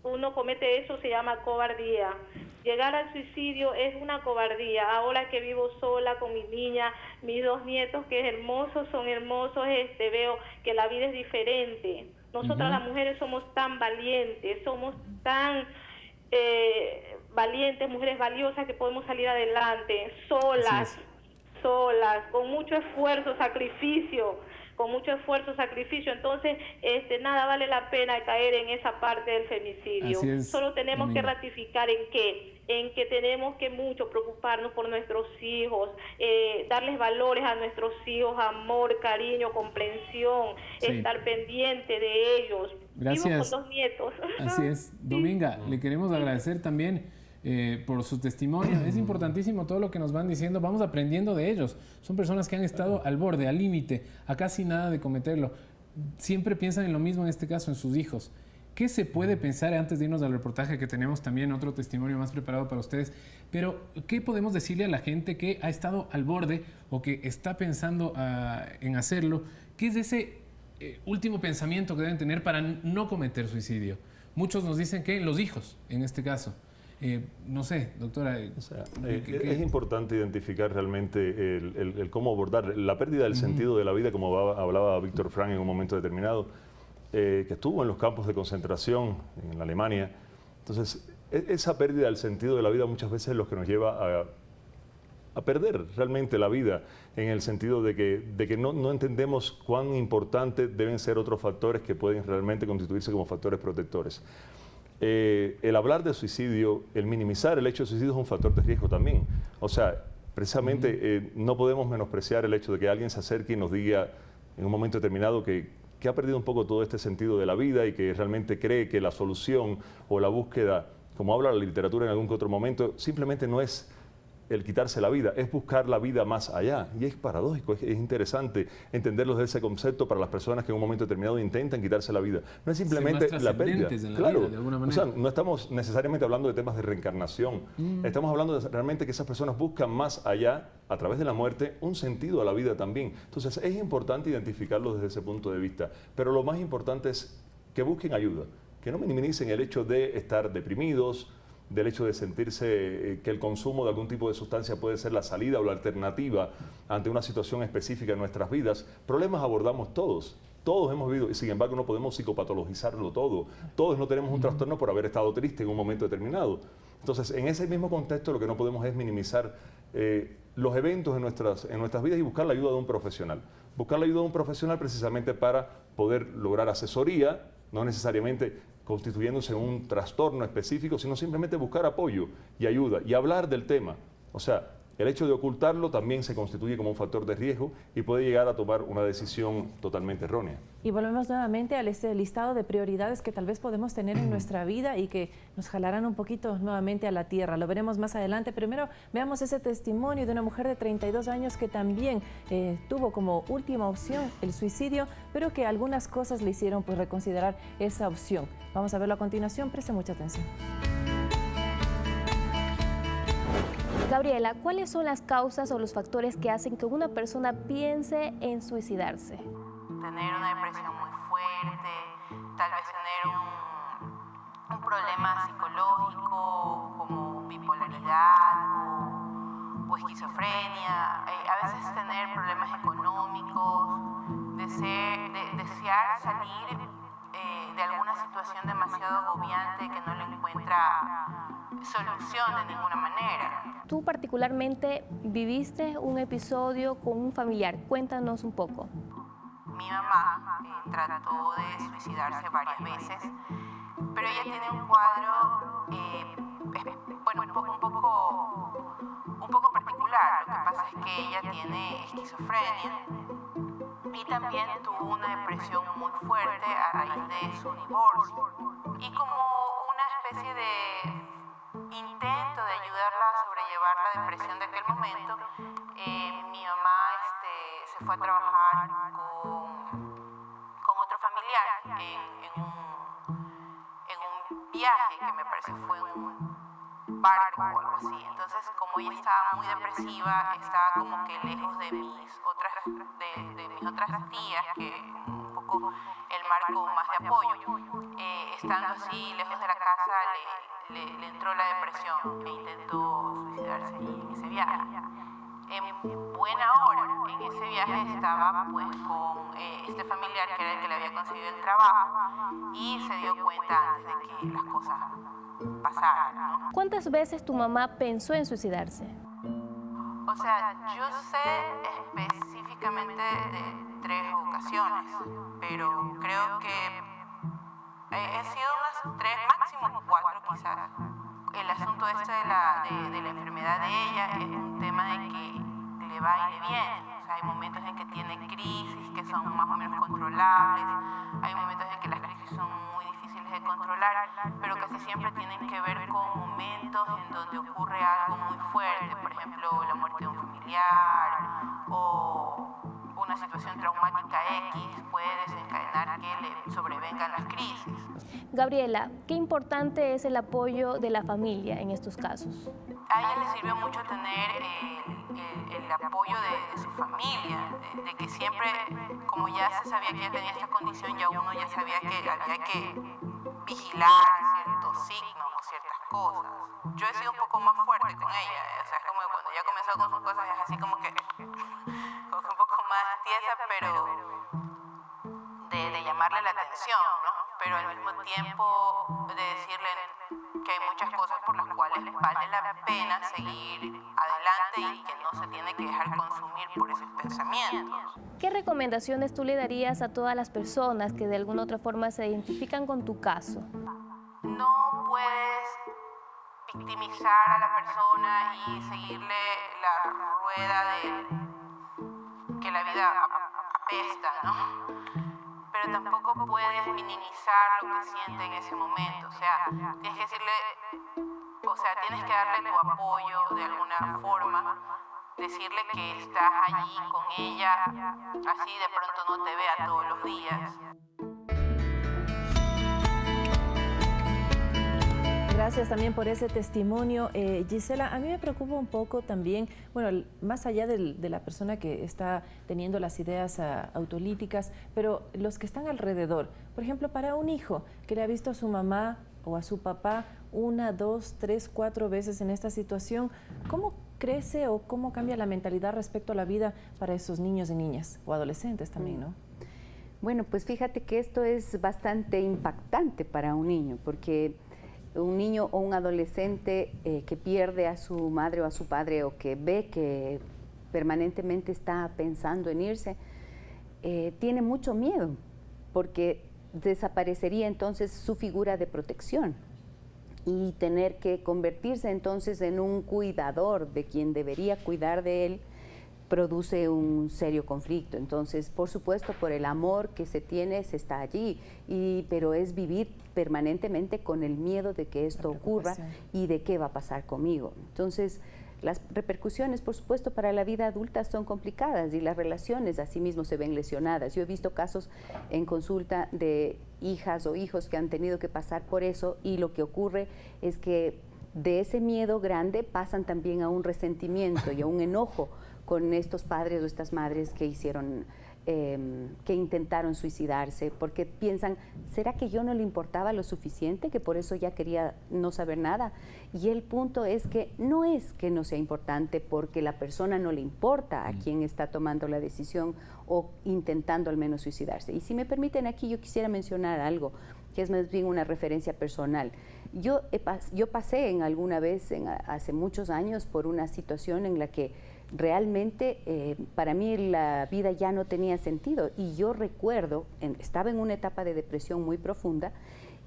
Uno comete eso, se llama cobardía. Llegar al suicidio es una cobardía. Ahora que vivo sola con mi niña, mis 2 nietos que son hermosos, veo que la vida es diferente. Nosotras las mujeres somos tan valientes, valientes, mujeres valiosas que podemos salir adelante, solas, con mucho esfuerzo, sacrificio. Entonces nada vale la pena caer en esa parte del femicidio. Solo tenemos que ratificar en que tenemos que mucho preocuparnos por nuestros hijos, darles valores a nuestros hijos, amor, cariño, comprensión, estar pendiente de ellos. Gracias. Vivo con 2 nietos. Así es. Dominga, le queremos agradecer también por su testimonio. Es importantísimo todo lo que nos van diciendo, vamos aprendiendo de ellos. Son personas que han estado al borde, al límite, a casi nada de cometerlo. siempre piensan en lo mismo, en este caso, en sus hijos. ¿Qué se puede pensar, antes de irnos al reportaje que tenemos también otro testimonio más preparado para ustedes, pero qué podemos decirle a la gente que ha estado al borde o que está pensando en hacerlo? ¿Qué es ese último pensamiento que deben tener para no cometer suicidio? Muchos nos dicen que los hijos, en este caso. No sé, doctora. Es importante identificar realmente el cómo abordar la pérdida del sentido de la vida, como hablaba Víctor Frank en un momento determinado, que estuvo en los campos de concentración en la Alemania. Entonces, esa pérdida del sentido de la vida muchas veces es lo que nos lleva a perder realmente la vida, en el sentido de que no entendemos cuán importantes deben ser otros factores que pueden realmente constituirse como factores protectores. El hablar de suicidio, el minimizar el hecho de suicidio es un factor de riesgo también. O sea, precisamente no podemos menospreciar el hecho de que alguien se acerque y nos diga en un momento determinado que ha perdido un poco todo este sentido de la vida y que realmente cree que la solución o la búsqueda, como habla la literatura en algún que otro momento, simplemente no es el quitarse la vida, es buscar la vida más allá. Y es paradójico, es interesante entenderlo desde ese concepto para las personas que en un momento determinado intentan quitarse la vida. No es simplemente la pérdida. Claro, de alguna manera. O sea, no estamos necesariamente hablando de temas de reencarnación. Estamos hablando de realmente que esas personas buscan más allá, a través de la muerte, un sentido a la vida también. Entonces es importante identificarlo desde ese punto de vista. Pero lo más importante es que busquen ayuda, que no minimicen el hecho de estar deprimidos, del hecho de sentirse que el consumo de algún tipo de sustancia puede ser la salida o la alternativa ante una situación específica en nuestras vidas. Problemas abordamos todos. Todos hemos vivido, y sin embargo no podemos psicopatologizarlo todo. Todos no tenemos un trastorno por haber estado triste en un momento determinado. Entonces, en ese mismo contexto, lo que no podemos es minimizar los eventos en nuestras vidas y buscar la ayuda de un profesional. Buscar la ayuda de un profesional precisamente para poder lograr asesoría, no necesariamente constituyéndose en un trastorno específico, sino simplemente buscar apoyo y ayuda y hablar del tema. O sea, el hecho de ocultarlo también se constituye como un factor de riesgo y puede llegar a tomar una decisión totalmente errónea. Y volvemos nuevamente a este listado de prioridades que tal vez podemos tener en nuestra vida y que nos jalarán un poquito nuevamente a la tierra. Lo veremos más adelante. Primero veamos ese testimonio de una mujer de 32 años que también tuvo como última opción el suicidio, pero que algunas cosas le hicieron pues reconsiderar esa opción. Vamos a verlo a continuación. Preste mucha atención. Gabriela, ¿cuáles son las causas o los factores que hacen que una persona piense en suicidarse? Tener una depresión muy fuerte, tal vez tener un problema psicológico como bipolaridad o esquizofrenia, a veces tener problemas económicos, desear salir de alguna situación demasiado agobiante que no le encuentra solución de ninguna manera. Tú particularmente viviste un episodio con un familiar. Cuéntanos un poco. Mi mamá trató de suicidarse varias veces, pero ella tiene un cuadro, un poco particular. Lo que pasa es que ella tiene esquizofrenia y también tuvo una depresión muy fuerte a raíz de su divorcio. Y como una especie de intento de ayudarla a sobrellevar la depresión de aquel momento, mi mamá se fue a trabajar con otro familiar en un viaje que me parece fue en un barco o algo así. Entonces, como ella estaba muy depresiva, estaba como que lejos de mis otras tías, que un poco el marco más de apoyo, estando así lejos de la casa, le entró la depresión e intentó suicidarse en ese viaje. En buena hora, en ese viaje estaba pues con este familiar que era el que le había conseguido el trabajo y se dio cuenta antes de que las cosas pasaran, ¿no? ¿Cuántas veces tu mamá pensó en suicidarse? O sea, yo sé específicamente de 3 ocasiones, pero creo que han sido unas 3, máximo 4 quizás. El asunto de la enfermedad de ella es un tema de que le va y le viene. O sea, hay momentos en que tiene crisis que son más o menos controlables, hay momentos en que las crisis son muy difíciles de controlar, pero casi siempre tienen que ver con momentos en donde ocurre algo muy fuerte, por ejemplo, la muerte de un familiar o una situación traumática X puede desencadenar que le sobrevengan las crisis. Gabriela, ¿qué importante es el apoyo de la familia en estos casos? A ella le sirvió mucho tener el apoyo de su familia, de que siempre, como ya se sabía que ella tenía esta condición, ya uno ya sabía que había que vigilar ciertos signos o ciertas cosas. Yo he sido un poco más fuerte con ella, o sea, es como que cuando ella comenzó con sus cosas es así como que un poco más tiesa, pero de llamarle la atención, ¿no? Pero al mismo tiempo de decirle que hay muchas cosas por las cuales vale la pena seguir adelante y que no se tiene que dejar consumir por esos pensamientos. ¿Qué recomendaciones tú le darías a todas las personas que de alguna otra forma se identifican con tu caso? No puedes victimizar a la persona y seguirle la rueda de que la vida apesta, ¿no? Pero tampoco puedes minimizar lo que siente en ese momento. O sea, tienes que decirle, o sea, tienes que darle tu apoyo de alguna forma, decirle que estás allí con ella, así de pronto no te vea todos los días. Gracias también por ese testimonio. Gisela, a mí me preocupa un poco también, bueno, más allá de la persona que está teniendo las ideas autolíticas, pero los que están alrededor. Por ejemplo, para un hijo que le ha visto a su mamá o a su papá 1, 2, 3, 4 veces en esta situación, ¿cómo crece o cómo cambia la mentalidad respecto a la vida para esos niños y niñas o adolescentes también, ¿no? Bueno, pues fíjate que esto es bastante impactante para un niño, porque un niño o un adolescente que pierde a su madre o a su padre o que ve que permanentemente está pensando en irse, tiene mucho miedo porque desaparecería entonces su figura de protección y tener que convertirse entonces en un cuidador de quien debería cuidar de él produce un serio conflicto. Entonces, por supuesto, por el amor que se tiene, se está allí, pero es vivir permanentemente con el miedo de que esto ocurra y de qué va a pasar conmigo. Entonces, las repercusiones, por supuesto, para la vida adulta son complicadas y las relaciones asimismo se ven lesionadas. Yo he visto casos en consulta de hijas o hijos que han tenido que pasar por eso y lo que ocurre es que de ese miedo grande pasan también a un resentimiento y a un enojo con estos padres o estas madres que hicieron, que intentaron suicidarse, porque piensan, ¿será que yo no le importaba lo suficiente, que por eso ya quería no saber nada? Y el punto es que no es que no sea importante porque la persona no le importa a quien está tomando la decisión o intentando al menos suicidarse. Y si me permiten aquí, yo quisiera mencionar algo que es más bien una referencia personal. Yo pasé en alguna vez, hace muchos años, por una situación en la que realmente para mí la vida ya no tenía sentido y yo recuerdo, estaba en una etapa de depresión muy profunda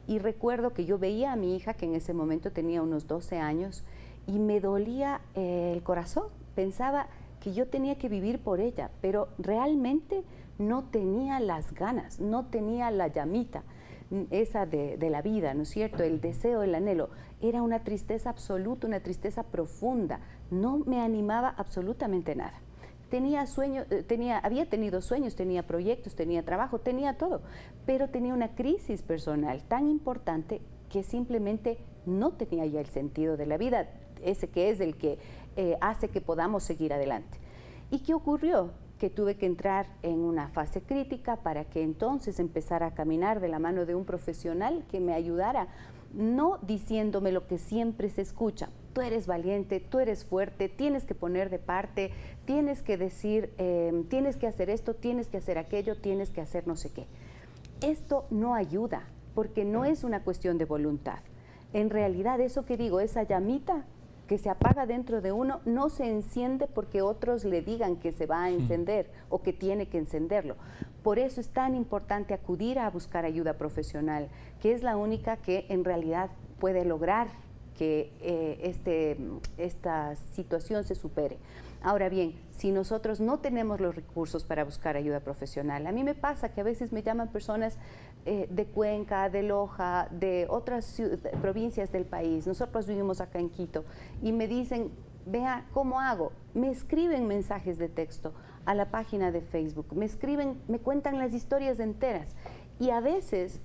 y recuerdo que yo veía a mi hija que en ese momento tenía unos 12 años y me dolía el corazón, pensaba que yo tenía que vivir por ella, pero realmente no tenía las ganas, no tenía la llamita esa de la vida, ¿no es cierto? El deseo, el anhelo, era una tristeza absoluta, una tristeza profunda, no me animaba absolutamente nada. Tenía sueños, había tenido sueños, tenía proyectos, tenía trabajo, tenía todo, pero tenía una crisis personal tan importante que simplemente no tenía ya el sentido de la vida, ese que es el que hace que podamos seguir adelante. ¿Y qué ocurrió? Que tuve que entrar en una fase crítica para que entonces empezara a caminar de la mano de un profesional que me ayudara, no diciéndome lo que siempre se escucha, tú eres valiente, tú eres fuerte, tienes que poner de parte, tienes que decir, tienes que hacer esto, tienes que hacer aquello, tienes que hacer no sé qué. Esto no ayuda, porque no es una cuestión de voluntad. En realidad, eso que digo, esa llamita que se apaga dentro de uno, no se enciende porque otros le digan que se va a encender o que tiene que encenderlo. Por eso es tan importante acudir a buscar ayuda profesional, que es la única que en realidad puede lograr que esta situación se supere. Ahora bien, si nosotros no tenemos los recursos para buscar ayuda profesional, a mí me pasa que a veces me llaman personas de Cuenca, de Loja, de otras provincias del país. Nosotros vivimos acá en Quito y me dicen, vea, ¿cómo hago? Me escriben mensajes de texto a la página de Facebook, me escriben, me cuentan las historias enteras Y a veces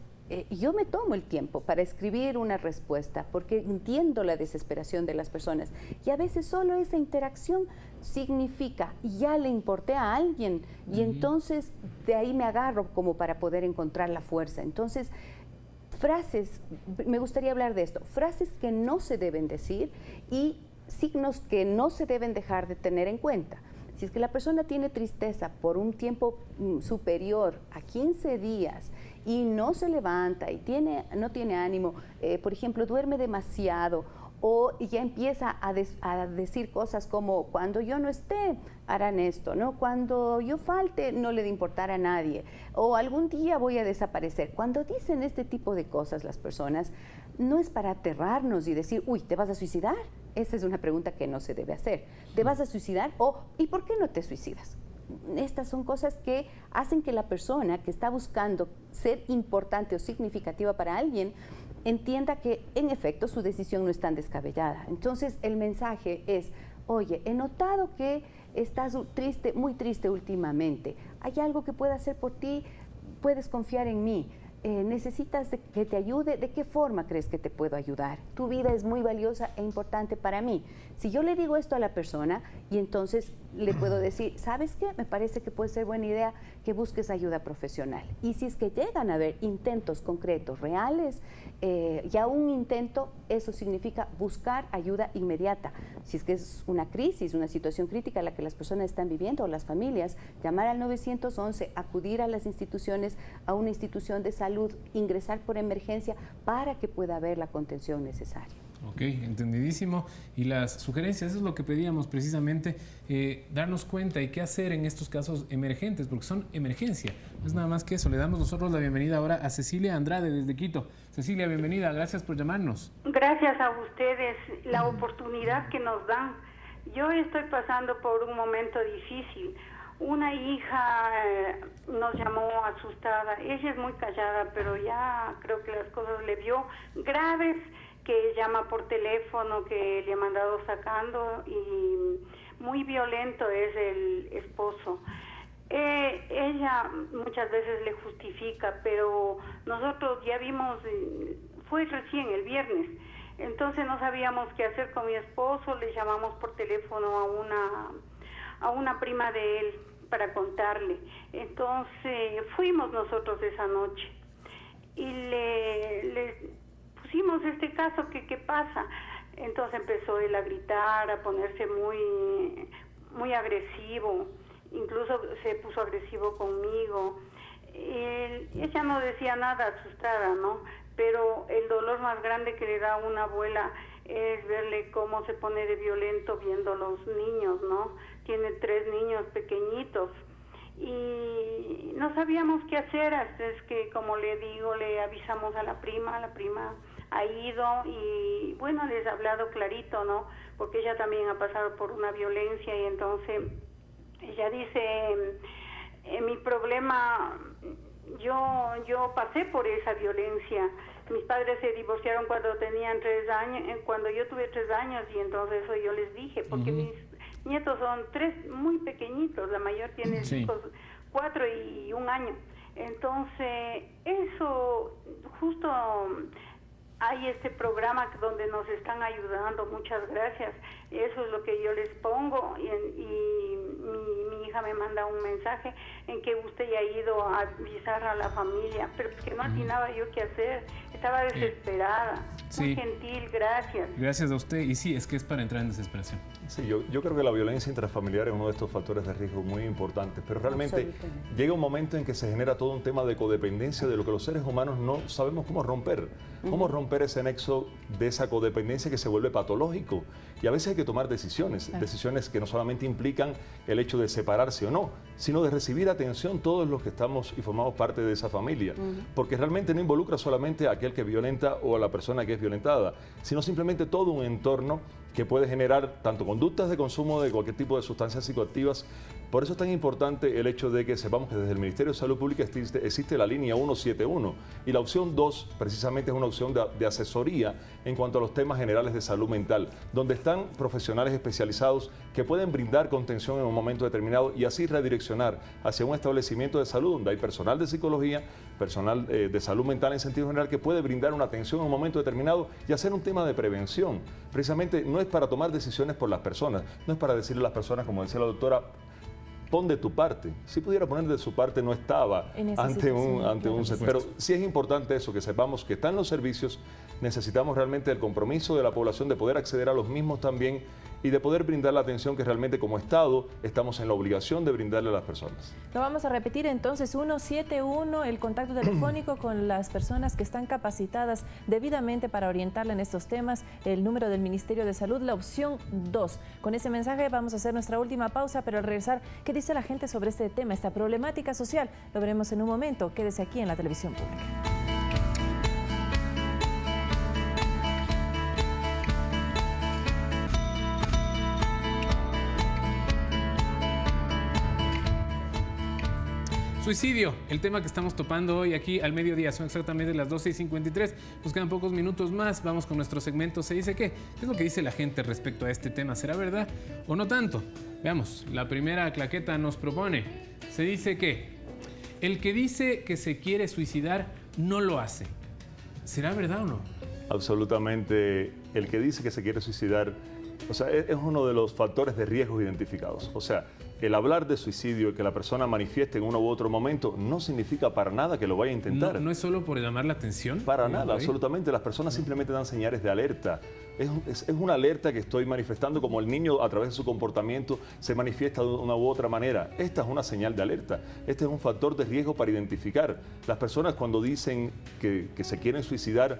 yo me tomo el tiempo para escribir una respuesta porque entiendo la desesperación de las personas. Y a veces solo esa interacción significa, ya le importé a alguien, y entonces de ahí me agarro como para poder encontrar la fuerza. Entonces, frases, me gustaría hablar de esto, frases que no se deben decir y signos que no se deben dejar de tener en cuenta. Si es que la persona tiene tristeza por un tiempo superior a 15 días y no se levanta y no tiene ánimo, por ejemplo, duerme demasiado, o ya empieza a decir cosas como, cuando yo no esté, harán esto, ¿no? Cuando yo falte, no le de importar a nadie, o algún día voy a desaparecer. Cuando dicen este tipo de cosas las personas, no es para aterrarnos y decir, uy, ¿te vas a suicidar? Esa es una pregunta que no se debe hacer. ¿Te vas a suicidar? O, ¿y por qué no te suicidas? Estas son cosas que hacen que la persona que está buscando ser importante o significativa para alguien entienda que en efecto su decisión no es tan descabellada. Entonces el mensaje es, oye, he notado que estás triste, muy triste últimamente. ¿Hay algo que pueda hacer por ti? ¿Puedes confiar en mí? ¿Necesitas que te ayude? ¿De qué forma crees que te puedo ayudar? Tu vida es muy valiosa e importante para mí. Si yo le digo esto a la persona y entonces le puedo decir, ¿sabes qué? Me parece que puede ser buena idea que busques ayuda profesional. Y si es que llegan a haber intentos concretos, reales, ya un intento, eso significa buscar ayuda inmediata. Si es que es una crisis, una situación crítica la que las personas están viviendo o las familias, llamar al 911, acudir a las instituciones, a una institución de salud, ingresar por emergencia para que pueda haber la contención necesaria. Ok, entendidísimo. Y las sugerencias, eso es lo que pedíamos precisamente, darnos cuenta y qué hacer en estos casos emergentes, porque son emergencia. No es nada más que eso. Le damos nosotros la bienvenida ahora a Cecilia Andrade desde Quito. Cecilia, bienvenida. Gracias por llamarnos. Gracias a ustedes la oportunidad que nos dan. Yo estoy pasando por un momento difícil. Una hija nos llamó asustada. Ella es muy callada, pero ya creo que las cosas le vio graves, que llama por teléfono, que le ha mandado sacando, y muy violento es el esposo. Ella muchas veces le justifica, pero nosotros ya vimos, fue recién el viernes, entonces no sabíamos qué hacer con mi esposo. Le llamamos por teléfono a una prima de él para contarle. Entonces fuimos nosotros esa noche y le pusimos este caso, que qué pasa. Entonces empezó él a gritar, a ponerse muy agresivo, incluso se puso agresivo conmigo. Ella no decía nada, asustada, ¿no? Pero el dolor más grande que le da a una abuela es verle cómo se pone de violento viendo los niños, ¿no? Tiene 3 niños pequeñitos y no sabíamos qué hacer, hasta es que, como le digo, le avisamos a la prima ha ido y bueno, les he hablado clarito, ¿no? Porque ella también ha pasado por una violencia y entonces ella dice, mi problema, yo pasé por esa violencia. Mis padres se divorciaron cuando tenían 3 años, cuando yo tuve 3 años, y entonces eso yo les dije, porque mis nietos son 3 muy pequeñitos, la mayor tiene 4 y 1 año. Entonces, eso justo hay este programa donde nos están ayudando, muchas gracias. Eso es lo que yo les pongo y mi hija me manda un mensaje en que usted ya ha ido a avisar a la familia, pero que no atinaba yo qué hacer, estaba desesperada. Muy gentil, gracias. Gracias a usted. Y sí, es que es para entrar en desesperación. Sí, yo creo que la violencia intrafamiliar es uno de estos factores de riesgo muy importantes, pero realmente llega un momento en que se genera todo un tema de codependencia de lo que los seres humanos no sabemos cómo romper. Cómo romper ese nexo de esa codependencia que se vuelve patológico. Y a veces hay que tomar decisiones, decisiones que no solamente implican el hecho de separarse o no, sino de recibir atención todos los que estamos y formamos parte de esa familia. Porque realmente no involucra solamente a aquel que violenta o a la persona que es violentada, sino simplemente todo un entorno que puede generar tanto conductas de consumo de cualquier tipo de sustancias psicoactivas. Por eso es tan importante el hecho de que sepamos que desde el Ministerio de Salud Pública existe la línea 171 y la opción 2 precisamente es una opción de asesoría en cuanto a los temas generales de salud mental, donde están profesionales especializados que pueden brindar contención en un momento determinado y así redireccionar hacia un establecimiento de salud donde hay personal de psicología, personal de salud mental en sentido general, que puede brindar una atención en un momento determinado y hacer un tema de prevención. Precisamente no es para tomar decisiones por las personas, no es para decirle a las personas, como decía la doctora, pon de tu parte. Si pudiera poner de su parte, no estaba ante un pero sí es importante eso, que sepamos que están los servicios, necesitamos realmente el compromiso de la población de poder acceder a los mismos también y de poder brindar la atención que realmente como Estado estamos en la obligación de brindarle a las personas. Lo vamos a repetir entonces, 171, el contacto telefónico con las personas que están capacitadas debidamente para orientarle en estos temas, el número del Ministerio de Salud, la opción 2. Con ese mensaje vamos a hacer nuestra última pausa, pero al regresar, ¿qué dice la gente sobre este tema, esta problemática social? Lo veremos en un momento. Quédese aquí en la televisión pública. Suicidio, el tema que estamos topando hoy aquí al mediodía, son exactamente las 12:53, nos quedan pocos minutos más, vamos con nuestro segmento ¿Se dice qué? ¿Qué es lo que dice la gente respecto a este tema? ¿Será verdad o no tanto? Veamos, la primera claqueta nos propone, se dice que el que dice que se quiere suicidar no lo hace. ¿Será verdad o no? Absolutamente, el que dice que se quiere suicidar, o sea, es uno de los factores de riesgo identificados, o sea, el hablar de suicidio, que la persona manifieste en uno u otro momento, no significa para nada que lo vaya a intentar. ¿No es solo por llamar la atención? Para nada, absolutamente. Las personas simplemente dan señales de alerta. Es una alerta que estoy manifestando, como el niño a través de su comportamiento se manifiesta de una u otra manera. Esta es una señal de alerta. Este es un factor de riesgo para identificar. Las personas cuando dicen que se quieren suicidar,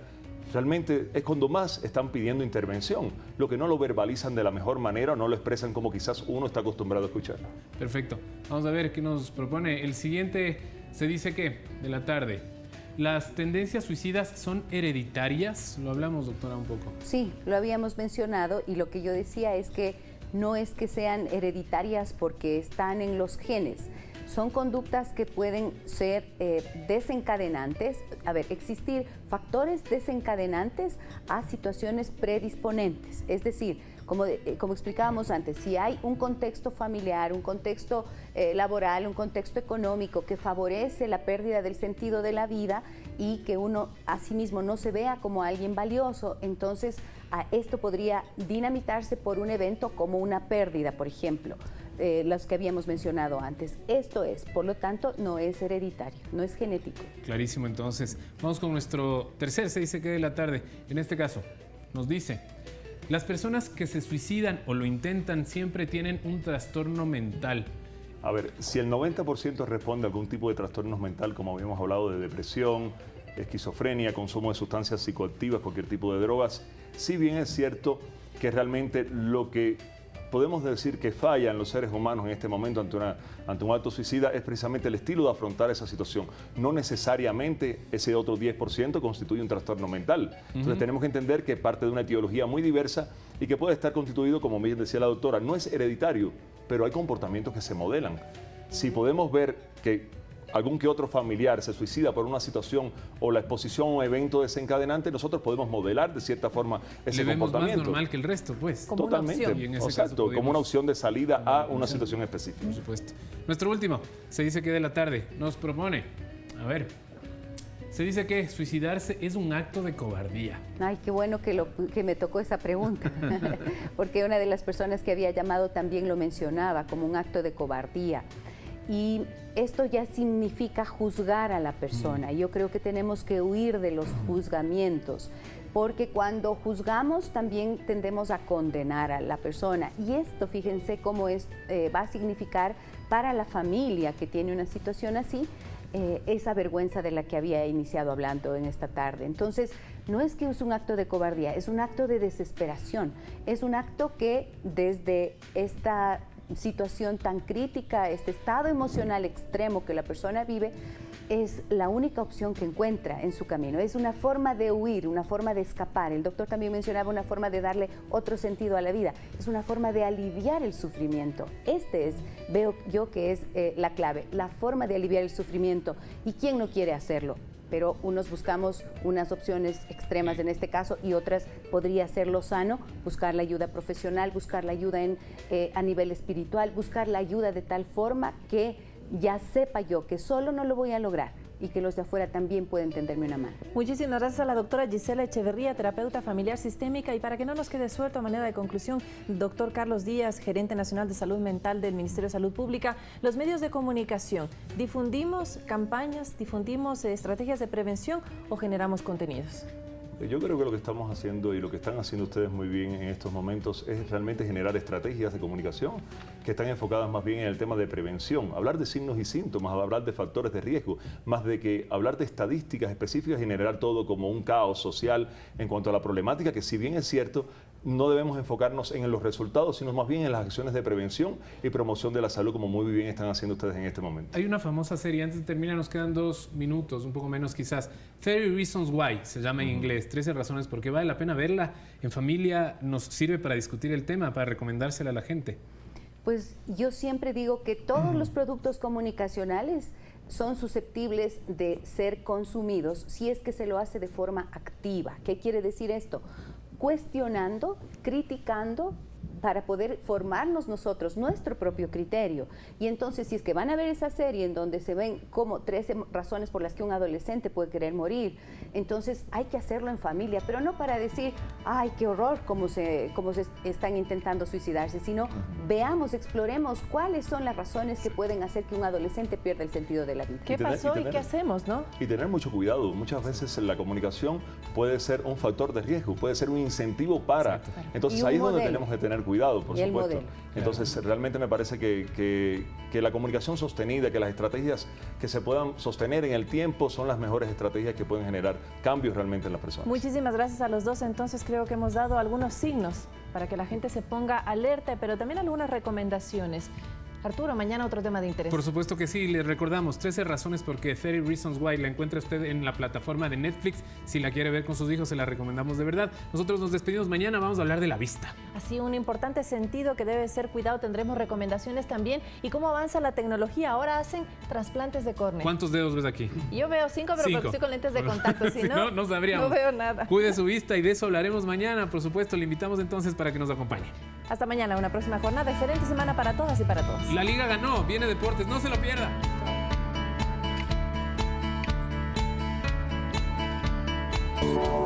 realmente es cuando más están pidiendo intervención, lo que no lo verbalizan de la mejor manera o no lo expresan como quizás uno está acostumbrado a escuchar. Perfecto. Vamos a ver qué nos propone. El siguiente se dice que, de la tarde, ¿las tendencias suicidas son hereditarias? Lo hablamos, doctora, un poco. Sí, lo habíamos mencionado y lo que yo decía es que no es que sean hereditarias porque están en los genes. Son conductas que pueden ser desencadenantes, existir factores desencadenantes a situaciones predisponentes. Es decir, como explicábamos antes, si hay un contexto familiar, un contexto laboral, un contexto económico que favorece la pérdida del sentido de la vida y que uno a sí mismo no se vea como alguien valioso, entonces esto podría dinamitarse por un evento como una pérdida, por ejemplo. Los que habíamos mencionado antes. Esto es, por lo tanto, no es hereditario, no es genético. Clarísimo, entonces. Vamos con nuestro tercer Se dice que de la tarde. En este caso, nos dice, las personas que se suicidan o lo intentan siempre tienen un trastorno mental. A ver, si el 90% responde a algún tipo de trastornos mental, como habíamos hablado de depresión, esquizofrenia, consumo de sustancias psicoactivas, cualquier tipo de drogas, si bien es cierto que realmente lo que podemos decir que falla en los seres humanos en este momento ante un acto suicida es precisamente el estilo de afrontar esa situación. No necesariamente ese otro 10% constituye un trastorno mental. Entonces tenemos que entender que parte de una etiología muy diversa y que puede estar constituido, como bien decía la doctora, no es hereditario, pero hay comportamientos que se modelan. Si podemos ver que algún que otro familiar se suicida por una situación o la exposición a un evento desencadenante, nosotros podemos modelar de cierta forma ese comportamiento. Más normal que el resto, pues. Como totalmente, una opción. Exacto, podemos, como una opción de salida a una situación específica. Por supuesto. Nuestro último, Se dice que de la tarde, nos propone, a ver, se dice que suicidarse es un acto de cobardía. Ay, qué bueno que me tocó esa pregunta, porque una de las personas que había llamado también lo mencionaba como un acto de cobardía. Y esto ya significa juzgar a la persona. Yo creo que tenemos que huir de los juzgamientos, porque cuando juzgamos también tendemos a condenar a la persona. Y esto, fíjense cómo va a significar para la familia que tiene una situación así, esa vergüenza de la que había iniciado hablando en esta tarde. Entonces, no es que es un acto de cobardía, es un acto de desesperación. Es un acto que desde esta situación tan crítica, este estado emocional extremo que la persona vive, es la única opción que encuentra en su camino. Es una forma de huir, una forma de escapar. El doctor también mencionaba una forma de darle otro sentido a la vida. Es una forma de aliviar el sufrimiento. Veo yo que es la clave, la forma de aliviar el sufrimiento. ¿Y quién no quiere hacerlo? Pero unos buscamos unas opciones extremas en este caso y otras podría ser lo sano, buscar la ayuda profesional, buscar la ayuda a nivel espiritual, buscar la ayuda de tal forma que ya sepa yo que solo no lo voy a lograr, y que los de afuera también pueden tenderme una mano. Muchísimas gracias a la doctora Gisela Echeverría, terapeuta familiar sistémica. Y para que no nos quede suelto a manera de conclusión, doctor Carlos Díaz, gerente nacional de salud mental del Ministerio de Salud Pública, los medios de comunicación, ¿difundimos campañas, difundimos estrategias de prevención o generamos contenidos? Yo creo que lo que estamos haciendo y lo que están haciendo ustedes muy bien en estos momentos es realmente generar estrategias de comunicación que están enfocadas más bien en el tema de prevención, hablar de signos y síntomas, hablar de factores de riesgo, más de que hablar de estadísticas específicas y generar todo como un caos social en cuanto a la problemática, que si bien es cierto, no debemos enfocarnos en los resultados, sino más bien en las acciones de prevención y promoción de la salud, como muy bien están haciendo ustedes en este momento. Hay una famosa serie, antes de terminar nos quedan 2 minutos, un poco menos quizás, 30 Reasons Why, se llama en inglés, 13 razones por qué vale la pena verla en familia, nos sirve para discutir el tema, para recomendársela a la gente. Pues yo siempre digo que todos los productos comunicacionales son susceptibles de ser consumidos si es que se lo hace de forma activa. ¿Qué quiere decir esto? Cuestionando, criticando, para poder formarnos nosotros nuestro propio criterio. Y entonces, si es que van a ver esa serie en donde se ven como 13 razones por las que un adolescente puede querer morir, entonces hay que hacerlo en familia, pero no para decir, ay, qué horror, cómo se están intentando suicidarse, sino veamos, exploremos cuáles son las razones que pueden hacer que un adolescente pierda el sentido de la vida. ¿Qué pasó y qué hacemos, no? Y tener mucho cuidado. Muchas veces la comunicación puede ser un factor de riesgo, puede ser un incentivo para. Exacto. Entonces ahí es donde tenemos que tener cuidado, por supuesto. Entonces realmente me parece que la comunicación sostenida, que las estrategias que se puedan sostener en el tiempo son las mejores estrategias que pueden generar cambios realmente en las personas. Muchísimas gracias a los dos. Entonces creo que hemos dado algunos signos para que la gente se ponga alerta, pero también algunas recomendaciones. Arturo, mañana otro tema de interés. Por supuesto que sí, les recordamos 13 razones por qué 30 Reasons Why la encuentra usted en la plataforma de Netflix. Si la quiere ver con sus hijos, se la recomendamos de verdad. Nosotros nos despedimos mañana, vamos a hablar de la vista. Así, un importante sentido que debe ser cuidado. Tendremos recomendaciones también. ¿Y cómo avanza la tecnología? Ahora hacen trasplantes de córnea. ¿Cuántos dedos ves aquí? Yo veo 5, pero porque estoy con lentes de contacto. Si no, no sabríamos. No veo nada. Cuide su vista y de eso hablaremos mañana. Por supuesto, le invitamos entonces para que nos acompañe. Hasta mañana, una próxima jornada. Excelente semana para todas y para todos. La Liga ganó, viene Deportes, no se lo pierda. Chao.